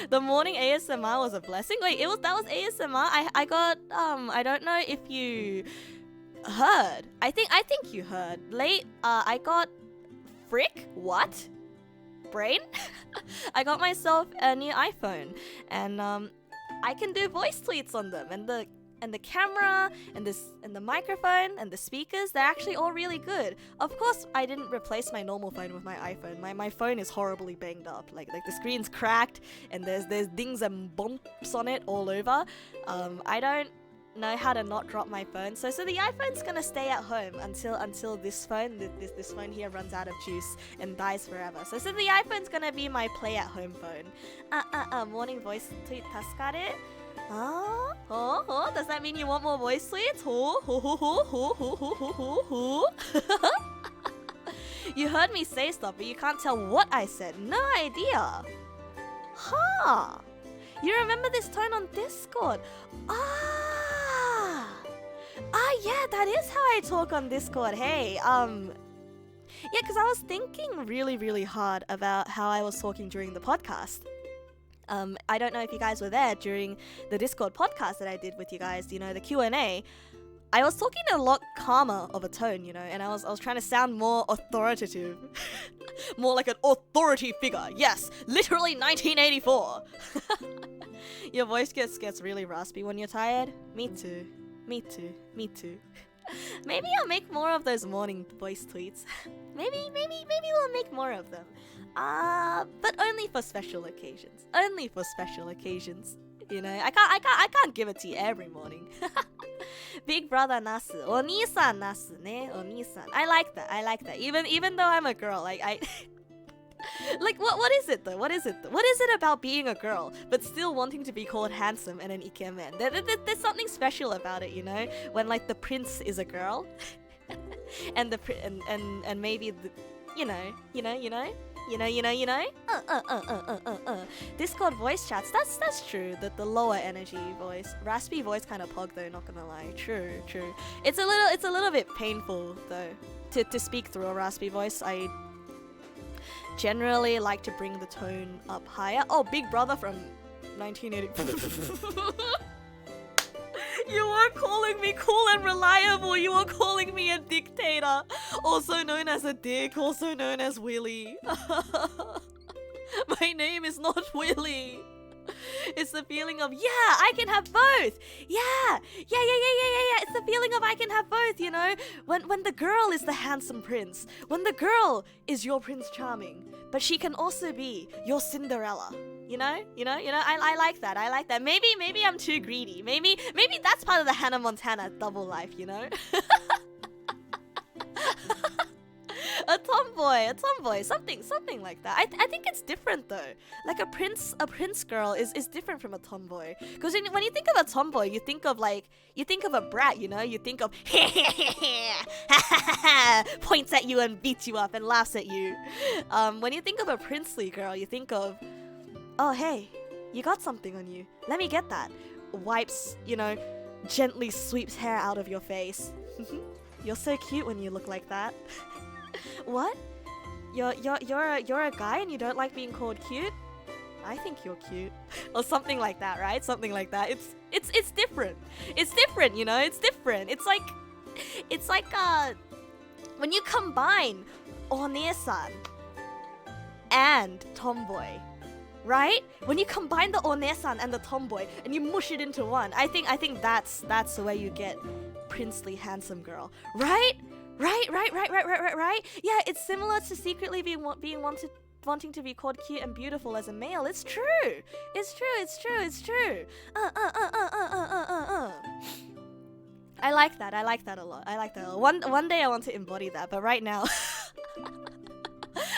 The morning ASMR was a blessing. Wait, that was ASMR. I got I don't know if you heard. I think you heard. Late I got what? Brain? I got myself a new iPhone and I can do voice tweets on them, and the camera and the microphone and the speakers, they're actually all really good. Of course, I didn't replace my normal phone with my iPhone. My phone is horribly banged up. Like the screen's cracked and there's dings and bumps on it all over. I don't know how to not drop my phone, so the iPhone's gonna stay at home until this phone here runs out of juice and dies forever. So the iPhone's gonna be my play at home phone. Morning voice tweet taskare. Does that mean you want more voice tweets? You heard me say stuff, but you can't tell what I said. No idea. You remember this tone on Discord? Yeah, that is how I talk on Discord. Hey, yeah, because I was thinking really, really hard about how I was talking during the podcast. I don't know if you guys were there during the Discord podcast that I did with you guys, you know, the Q&A. I was talking a lot calmer of a tone, you know, and I was trying to sound more authoritative. More like an authority figure. Yes, literally 1984. Your voice gets really raspy when you're tired. Me too. Me too. Me too. Maybe I'll make more of those morning voice tweets. maybe we'll make more of them. But only for special occasions. Only for special occasions. You know, I can't give it to you every morning. Big brother Nasu, Oni-san Nasu ne, Oni-san. I like that. Even though I'm a girl, like I like what is it though? What is it about being a girl but still wanting to be called handsome and an ikemen? There's something special about it, you know, when like the prince is a girl, and the and maybe the, you know. Discord voice chats. That's true. The lower energy voice, raspy voice, kind of pog though. Not gonna lie. True. It's a little bit painful though to speak through a raspy voice. I generally like to bring the tone up higher. Oh, Big Brother from 1980. You weren't calling me cool and reliable. You were calling me a dictator. Also known as a dick. Also known as Willy. My name is not Willy. It's the feeling of, yeah, I can have both. Yeah. It's the feeling of I can have both, you know? When the girl is the handsome prince. When the girl is your Prince Charming. But she can also be your Cinderella. You know, I like that. Maybe I'm too greedy. Maybe that's part of the Hannah Montana double life, you know? a tomboy, something like that. I think it's different though. Like a prince girl is different from a tomboy. Because when you think of a tomboy, you think of a brat, you know? You think of points at you and beats you up and laughs at you. When you think of a princely girl, you think of, oh hey, you got something on you. Let me get that. Wipes, you know, gently sweeps hair out of your face. You're so cute when you look like that. What? You're a guy and you don't like being called cute? I think you're cute. Or something like that, right? Something like that. It's different. It's different, you know? It's different. It's like when you combine Onesan and tomboy, right? When you combine the Onesan and the tomboy and you mush it into one, I think that's the way you get princely handsome girl, right? Right. Yeah, it's similar to secretly wanting to be called cute and beautiful as a male. It's true. I like that a lot. One day I want to embody that, but right now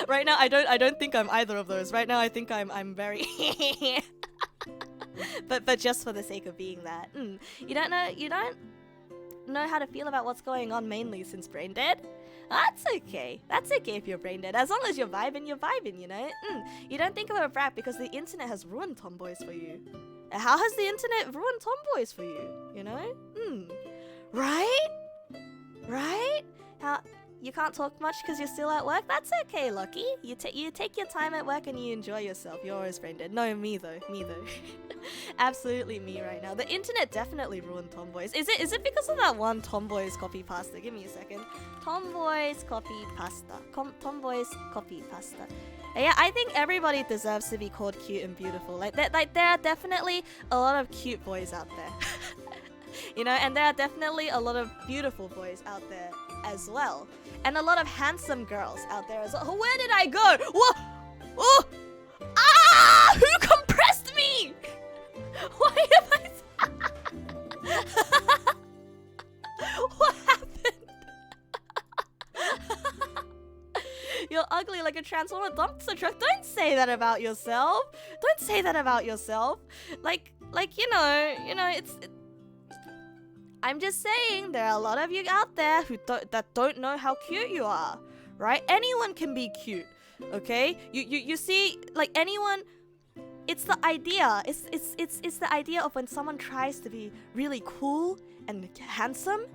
I don't think I'm either of those. Right now I think I'm very but just for the sake of being that. You don't know how to feel about what's going on mainly since brain dead? That's okay if you're brain dead, as long as you're vibing, you know? You don't think of a brat because the internet has ruined tomboys for you. How has the internet ruined tomboys for you, you know? Right? How you can't talk much because you're still at work? That's okay, Lucky. You take your time at work and you enjoy yourself. You're always brain dead. No, me though. Absolutely me right now. The internet definitely ruined tomboys. Is it because of that one Tomboys copy pasta? Give me a second. Tomboys copy pasta. Tomboys copy pasta. Yeah, I think everybody deserves to be called cute and beautiful. Like there are definitely a lot of cute boys out there. You know, and there are definitely a lot of beautiful boys out there as well. And a lot of handsome girls out there as well. Where did I go? What? Oh! Ah! Who compressed me? Why am I... What happened? You're ugly like a transformer dumpster truck. Don't say that about yourself. Like you know, it's... I'm just saying, there are a lot of you out there that don't know how cute you are, right? Anyone can be cute, okay? You see, like anyone, it's the idea. It's the idea of when someone tries to be really cool and handsome,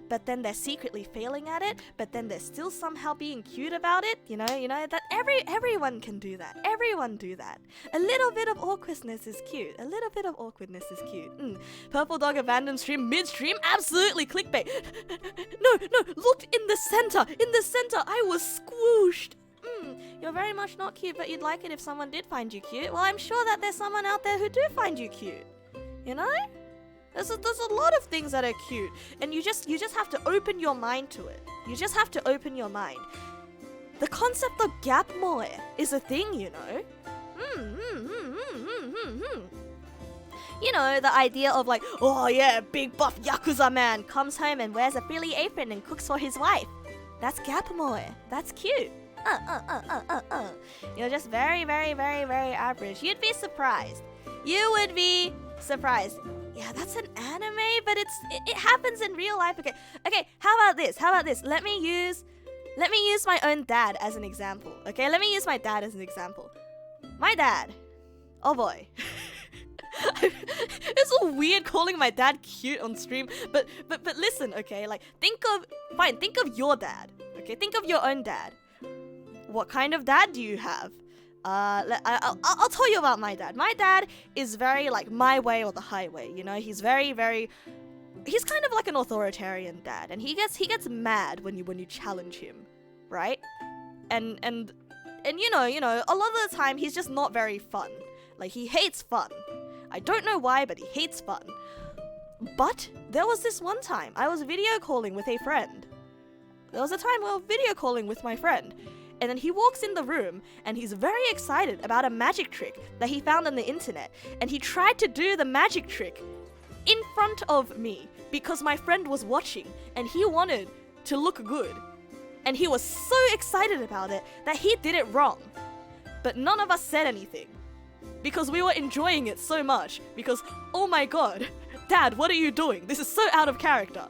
but then they're secretly failing at it, but then they're still somehow being cute about it. You know that everyone can do that. Everyone do that. A little bit of awkwardness is cute. A little bit of awkwardness is cute. Purple dog abandoned stream midstream. Absolutely clickbait. No, look in the center. In the center, I was squooshed. You're very much not cute, but you'd like it if someone did find you cute. Well, I'm sure that there's someone out there who do find you cute. You know? There's a lot of things that are cute, and you just have to open your mind to it. You just have to open your mind. The concept of gap moe is a thing, you know. You know, the idea of like, oh yeah, big buff Yakuza man comes home and wears a frilly apron and cooks for his wife. That's gap moe. That's cute. You're just very, very, very, very average. You'd be surprised. You would be surprised. Yeah, that's an anime, but it happens in real life. Okay. How about this? Let me use my own dad as an example. Okay, let me use my dad as an example. My dad. Oh boy. It's so weird calling my dad cute on stream, but listen, okay? Like think of your dad. Okay, think of your own dad. What kind of dad do you have? I'll tell you about my dad. My dad is very like my way or the highway, you know? He's very, very... He's kind of like an authoritarian dad, and he gets mad when you challenge him, right? And you know, a lot of the time he's just not very fun. Like he hates fun. I don't know why, but he hates fun. But there was this one time I was video calling with a friend. There was a time I was video calling with my friend. And then he walks in the room and he's very excited about a magic trick that he found on the internet. And he tried to do the magic trick in front of me because my friend was watching and he wanted to look good. And he was so excited about it that he did it wrong. But none of us said anything because we were enjoying it so much. Because, oh my god, Dad, what are you doing? This is so out of character.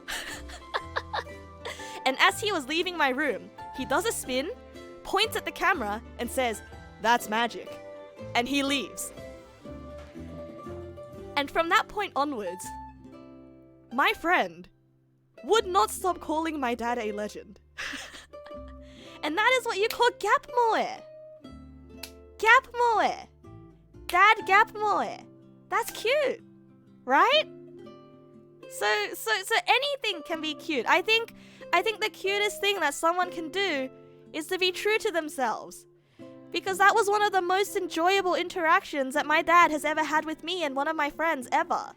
And as he was leaving my room, he does a spin, points at the camera and says, "That's magic," and he leaves. And from that point onwards, my friend would not stop calling my dad a legend. And that is what you call gap moe. Gap moe. Dad gap moe. That's cute, right? So anything can be cute. I think the cutest thing that someone can do is to be true to themselves. Because that was one of the most enjoyable interactions that my dad has ever had with me and one of my friends ever.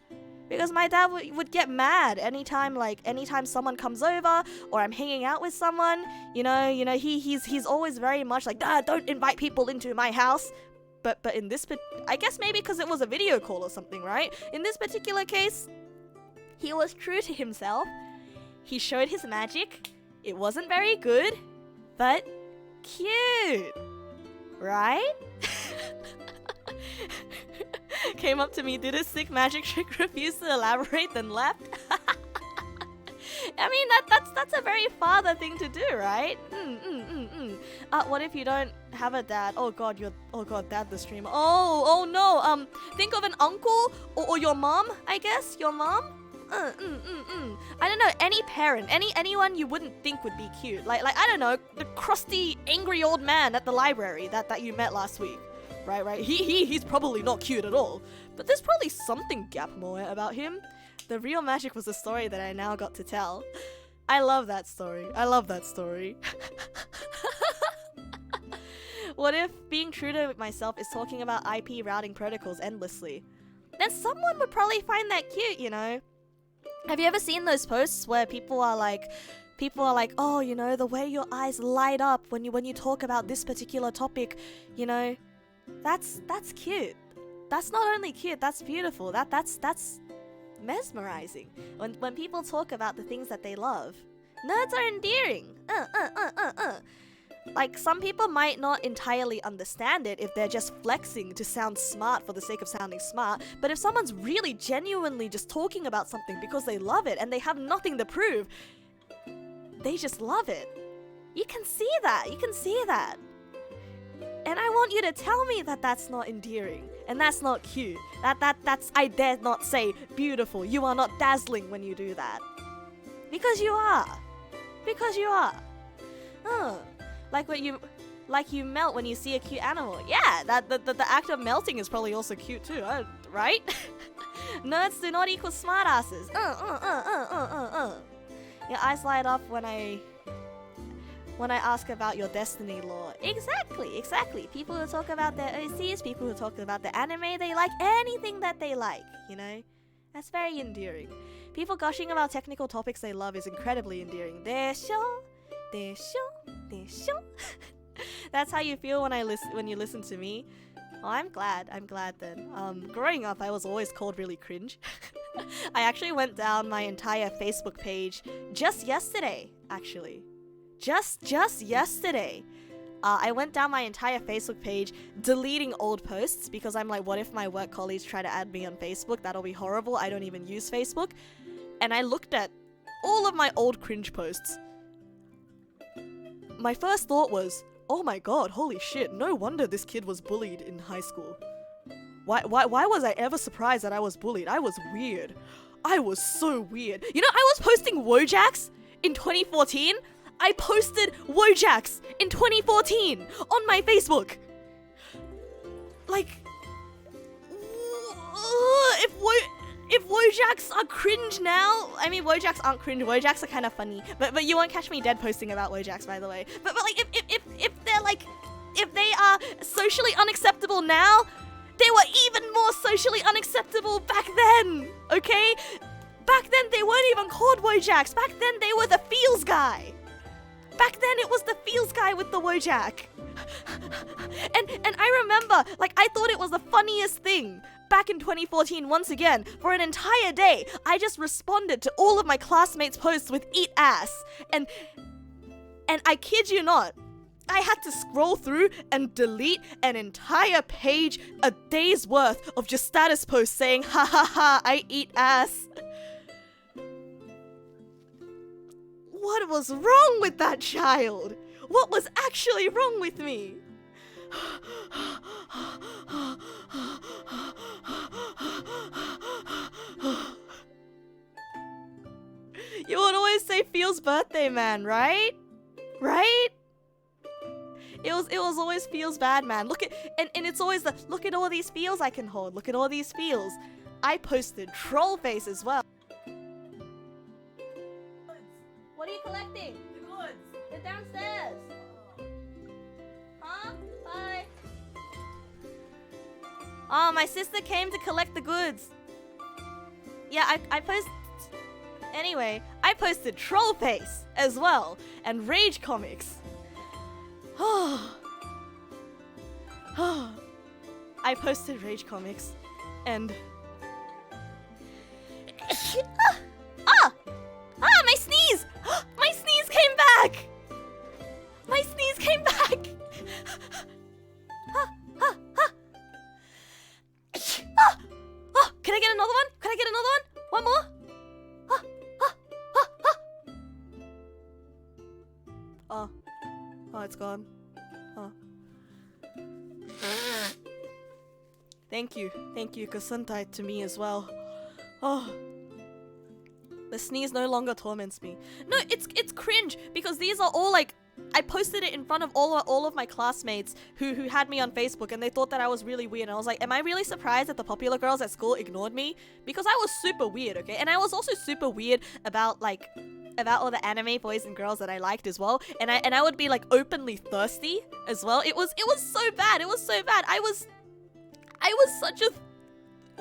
Because my dad would get mad anytime someone comes over or I'm hanging out with someone. You know, he's always very much like, "Dad, don't invite people into my house." But in this, I guess maybe because it was a video call or something, right? In this particular case, he was true to himself. He showed his magic. It wasn't very good, but cute, right? Came up to me, did a sick magic trick, refused to elaborate, then left. I mean, that's a very father thing to do, right? What if you don't have a dad? Oh god, dad the streamer. Oh no. Think of an uncle or your mom. I guess your mom. I don't know, any parent, anyone you wouldn't think would be cute. Like I don't know, the crusty, angry old man at the library that you met last week. Right. He's probably not cute at all. But there's probably something gap moe about him. The real magic was the story that I now got to tell. I love that story. What if being true to myself is talking about IP routing protocols endlessly? Then someone would probably find that cute, you know? Have you ever seen those posts where people are like, "Oh, you know, the way your eyes light up when you talk about this particular topic, you know, that's cute. That's not only cute, that's beautiful. That's mesmerizing. When people talk about the things that they love, nerds are endearing. Like, some people might not entirely understand it if they're just flexing to sound smart for the sake of sounding smart, but if someone's really genuinely just talking about something because they love it and they have nothing to prove, they just love it. You can see that. And I want you to tell me that that's not endearing and that's not cute. That's I dare not say beautiful. You are not dazzling when you do that. Because you are. Because you are. Oh, like you melt when you see a cute animal. Yeah, the act of melting is probably also cute too, right? Nerds do not equal smartasses. Your eyes light up when I ask about your destiny lore. Exactly. People who talk about their OCs, people who talk about the anime they like, anything that they like, you know? That's very endearing. People gushing about technical topics they love is incredibly endearing. Desho. That's how you feel when you listen to me. Oh, I'm glad then. Growing up, I was always called really cringe. I actually went down my entire Facebook page just yesterday, actually. Just yesterday. I went down my entire Facebook page, deleting old posts, because I'm like, what if my work colleagues try to add me on Facebook? That'll be horrible. I don't even use Facebook. And I looked at all of my old cringe posts. My first thought was, oh my god, holy shit, no wonder this kid was bullied in high school. Why was I ever surprised that I was bullied? I was weird. I was so weird. You know, I was posting Wojaks in 2014. I posted Wojaks in 2014 on my Facebook. Like, if Wojaks are cringe now, I mean, Wojaks aren't cringe. Wojaks are kind of funny, but you won't catch me dead posting about Wojaks, by the way. But like, if they are socially unacceptable now, they were even more socially unacceptable back then. Okay, back then they weren't even called Wojaks. Back then they were the feels guy. Back then it was the feels guy with the Wojak. And I remember, like, I thought it was the funniest thing. Back in 2014, once again, for an entire day, I just responded to all of my classmates' posts with eat ass. And I kid you not, I had to scroll through and delete an entire page, a day's worth of just status posts saying, ha ha ha, I eat ass. What was wrong with that child? What was actually wrong with me? You would always say Feel's birthday man, right? Right? It was always Feel's bad man. Look at and it's always the look at all these feels I can hold. Look at all these feels. I posted troll face as well. What are you collecting? The goods. They're downstairs. Huh? Bye. Oh, my sister came to collect the goods. Yeah, I post. Anyway, I posted troll face as well and rage comics. I posted rage comics and my sneeze! My sneeze came back! My sneeze came back! Can I get another one? Can I get another one? One more? Oh, it's gone. Oh. Thank you, Gesundheit to me as well. Oh. The sneeze no longer torments me. No, it's cringe because these are all like I posted it in front of all of my classmates who had me on Facebook and they thought that I was really weird. And I was like, am I really surprised that the popular girls at school ignored me? Because I was super weird, okay? And I was also super weird about all the anime boys and girls that I liked as well. And I would be like openly thirsty as well. It was so bad. It was so bad. I was such a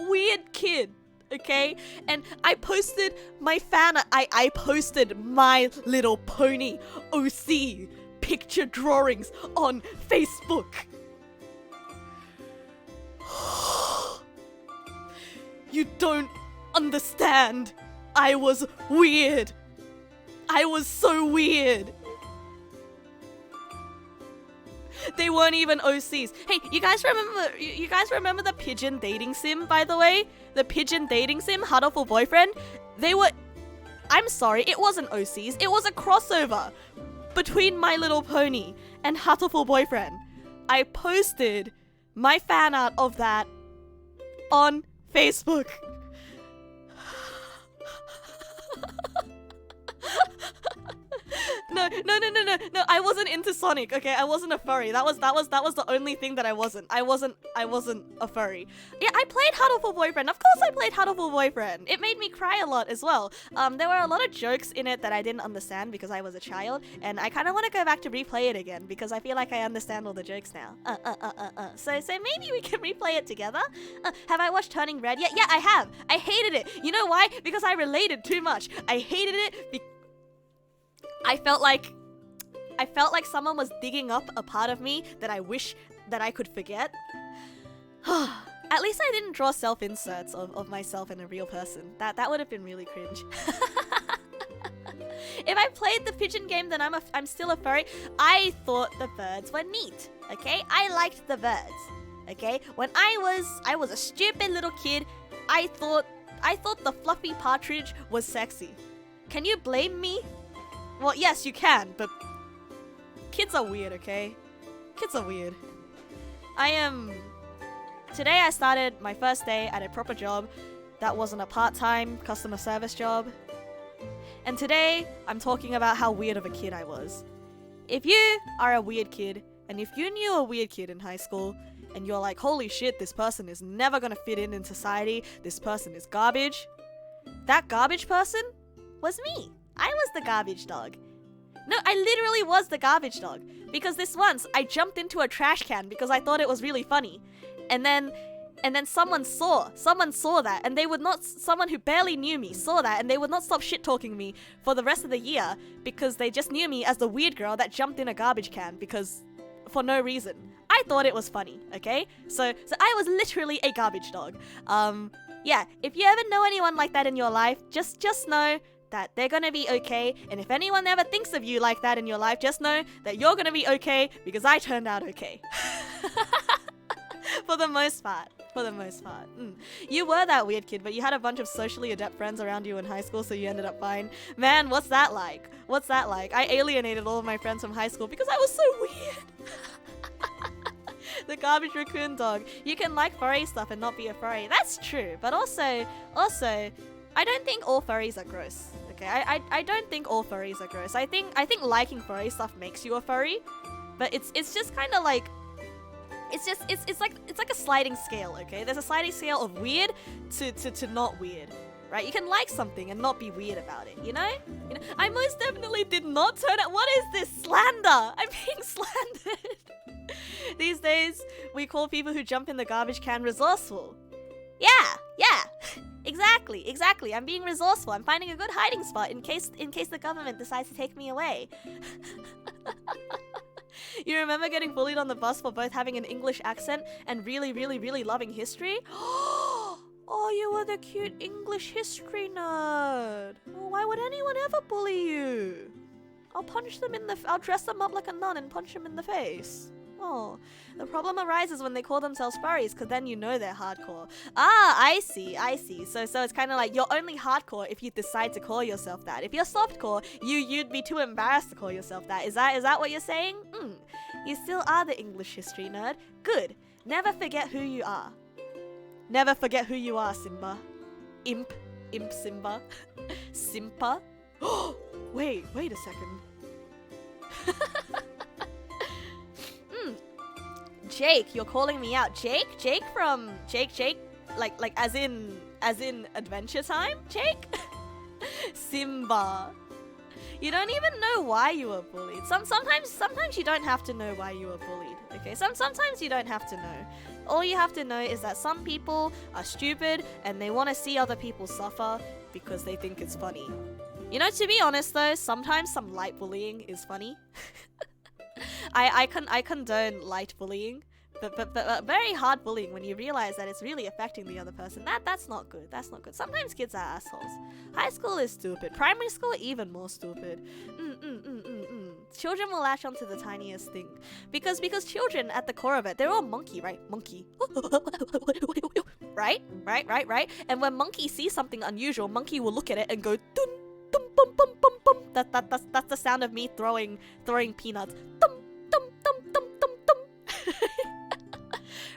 weird kid. Okay, and I posted my fan. I posted My Little Pony OC picture drawings on Facebook. You don't understand. I was weird. I was so weird. They weren't even OCs. Hey, you guys remember the pigeon dating sim, by the way? The pigeon dating sim, Huddleful Boyfriend? I'm sorry, it wasn't OCs. It was a crossover between My Little Pony and Huddleful Boyfriend. I posted my fan art of that on Facebook. No, I wasn't into Sonic, okay? I wasn't a furry. That was the only thing that I wasn't. I wasn't a furry. Yeah, I played Huddleful Boyfriend. Of course I played Huddleful Boyfriend. It made me cry a lot as well. There were a lot of jokes in it that I didn't understand because I was a child, and I kind of want to go back to replay it again because I feel like I understand all the jokes now. So maybe we can replay it together. Have I watched Turning Red yet? Yeah, I have. I hated it. You know why? Because I related too much. I hated it I felt like someone was digging up a part of me that I wish that I could forget. At least I didn't draw self-inserts of myself in a real person. That would have been really cringe. If I played the pigeon game, then I'm still a furry. I thought the birds were neat, okay? I liked the birds, okay? When I was a stupid little kid, I thought the fluffy partridge was sexy. Can you blame me? Well, yes, you can, but kids are weird, okay? Kids are weird. Today I started my first day at a proper job that wasn't a part-time customer service job. And today, I'm talking about how weird of a kid I was. If you are a weird kid, and if you knew a weird kid in high school, and you're like, holy shit, this person is never gonna fit in society, this person is garbage, that garbage person was me. I was the garbage dog. No, I literally was the garbage dog. Because this once, I jumped into a trash can because I thought it was really funny. And then someone saw that, and someone who barely knew me saw that, and they would not stop shit-talking me for the rest of the year because they just knew me as the weird girl that jumped in a garbage can because, for no reason. I thought it was funny, okay? So I was literally a garbage dog. Yeah, if you ever know anyone like that in your life, just know that they're gonna be okay, and if anyone ever thinks of you like that in your life, just know that you're gonna be okay because I turned out okay. For the most part. You were that weird kid, but you had a bunch of socially adept friends around you in high school, so you ended up fine. Man, what's that like? I alienated all of my friends from high school because I was so weird. The garbage raccoon dog. You can like furry stuff and not be a furry. That's true, but also, I don't think all furries are gross. Okay, I don't think all furries are gross. I think liking furry stuff makes you a furry, but it's just kind of like. It's like a sliding scale, okay? There's a sliding scale of weird to not weird, right? You can like something and not be weird about it, you know? I most definitely did not turn out. What is this slander? I'm being slandered. These days, we call people who jump in the garbage can resourceful. Yeah. Exactly. I'm being resourceful. I'm finding a good hiding spot in case the government decides to take me away. You remember getting bullied on the bus for both having an English accent and really, really, really loving history? Oh, you were the cute English history nerd. Oh, why would anyone ever bully you? I'll dress them up like a nun and punch them in the face. Oh, the problem arises when they call themselves furries, because then you know they're hardcore. Ah, I see. So it's kind of like you're only hardcore if you decide to call yourself that. If you're softcore, you'd be too embarrassed to call yourself that. Is that what you're saying? You still are the English history nerd. Good. Never forget who you are. Never forget who you are, Simba. Imp Simba. Simpa. Wait a second. Jake, you're calling me out. Jake from Jake, like as in Adventure Time, Jake? Simba. You don't even know why you were bullied. Sometimes you don't have to know why you were bullied, okay? Sometimes you don't have to know. All you have to know is that some people are stupid and they want to see other people suffer because they think it's funny. You know, to be honest though, sometimes some light bullying is funny. I condone light bullying, but very hard bullying when you realize that it's really affecting the other person. That's not good. Sometimes kids are assholes. High school is stupid. Primary school even more stupid. Children will latch onto the tiniest thing because children at the core of it, they're all monkey, right? Monkey. Right. And when monkey sees something unusual, monkey will look at it and go dun dum bum bum bum bum. That's the sound of me throwing peanuts. Dum dum dum dum dum dum.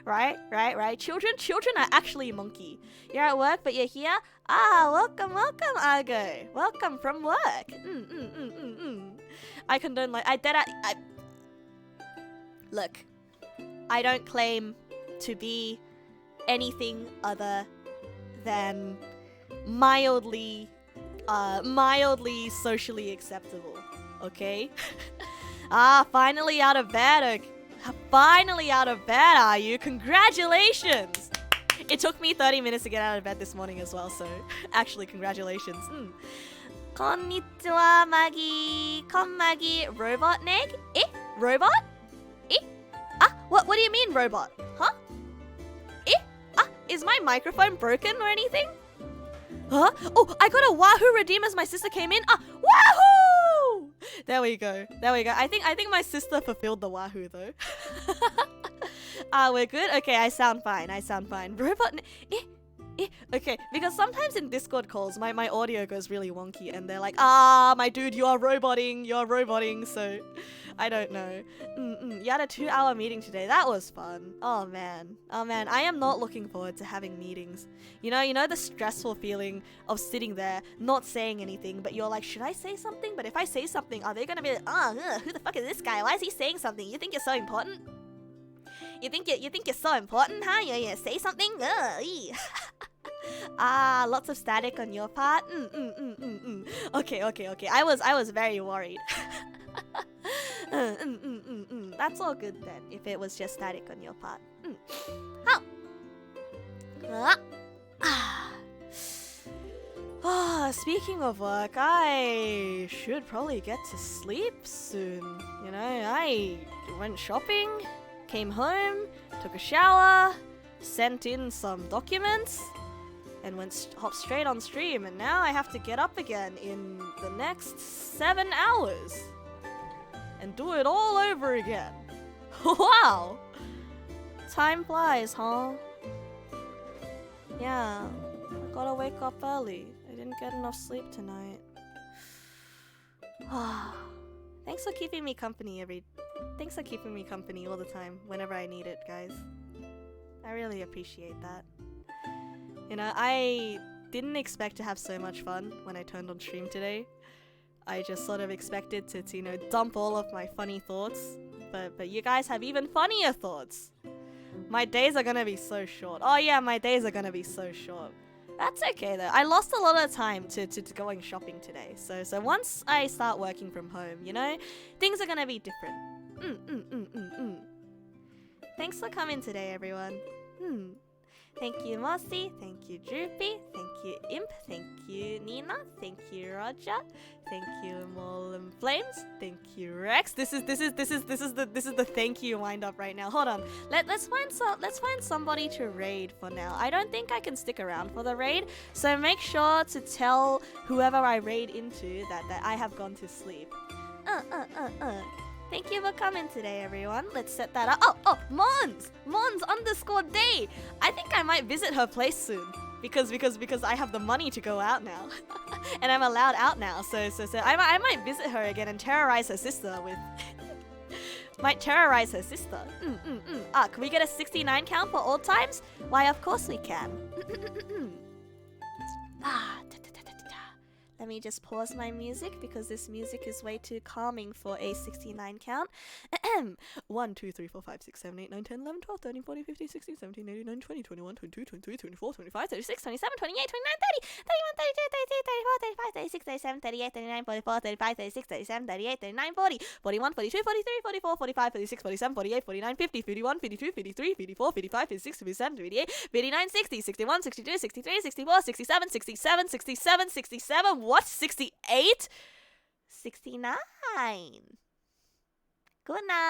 Right. Children are actually monkey. You're at work, but you're here. Ah, welcome, Argo. Welcome from work. I condone like look, I don't claim to be anything other than mildly socially acceptable. Okay? Finally out of bed. Okay. Finally out of bed, are you? Congratulations! It took me 30 minutes to get out of bed this morning as well, so actually, congratulations. Konnichiwa, Maggie. Kon Maggie. Robot Neg? Eh? Robot? Eh? What do you mean, robot? Huh? Eh? Is my microphone broken or anything? Huh? Oh, I got a Wahoo redeem as my sister came in. Wahoo! There we go. I think my sister fulfilled the Wahoo though. We're good? Okay, I sound fine. Robot... Okay, because sometimes in Discord calls, my audio goes really wonky and they're like, my dude, you're roboting, so... I don't know. You had a 2-hour meeting today. That was fun. Oh man. I am not looking forward to having meetings. You know the stressful feeling of sitting there, not saying anything, but you're like, should I say something? But if I say something, are they gonna be like, who the fuck is this guy? Why is he saying something? You think you're so important? You think you're so important, huh? You say something? Lots of static on your part. Okay. I was very worried. That's all good then, if it was just static on your part. Speaking of work, I should probably get to sleep soon. You know, I went shopping, came home, took a shower, sent in some documents, and hopped straight on stream, and now I have to get up again in the next 7 hours and do it all over again. Wow! Time flies, huh? Yeah, I gotta wake up early. I didn't get enough sleep tonight. Thanks for keeping me company all the time whenever I need it, guys. I really appreciate that. You know, I didn't expect to have so much fun when I turned on stream today. I just sort of expected to you know, dump all of my funny thoughts, but you guys have even funnier thoughts. My days are gonna be so short. Oh yeah, my days are gonna be so short. That's okay though. I lost a lot of time to going shopping today. So once I start working from home, you know, things are gonna be different. Thanks for coming today, everyone. Thank you, Mossy. Thank you, Droopy. Thank you, Imp. Thank you, Nina. Thank you, Roger. Thank you, Mole and Flames. Thank you, Rex. This is the thank you wind up right now. Hold on. Let's find somebody to raid for now. I don't think I can stick around for the raid, so make sure to tell whoever I raid into that I have gone to sleep. Thank you for coming today, everyone. Let's set that up. Oh, Mons _day. I think I might visit her place soon because I have the money to go out now, and I'm allowed out now. So I might visit her again and terrorize her sister with. Might terrorize her sister. Can we get a 69 count for all times? Why, of course we can. Let me just pause my music because this music is way too calming for a 69 count. 1, 2, 3, 4, 5, 6, 7, 8, 9, 10, 11, 12, 13, 14, 15, 16, 17, 18, 19, 20, 21, 22, 23, 24, 25, 36, 27, 28, 29, 30, 31, 32, 33, 34, 35, 36, 37, 38, 39, 44, 35, 36, 37, 38, 39, 40, 41, 42, 43, 44, 45, 46, 47, 48, 49, 50, 51, 52, 53, 54, 55, 56, 57, 58, 59, 60, 61, 62, 63, 64, 67, 67, 67, 67, what? 68? 69. Good night.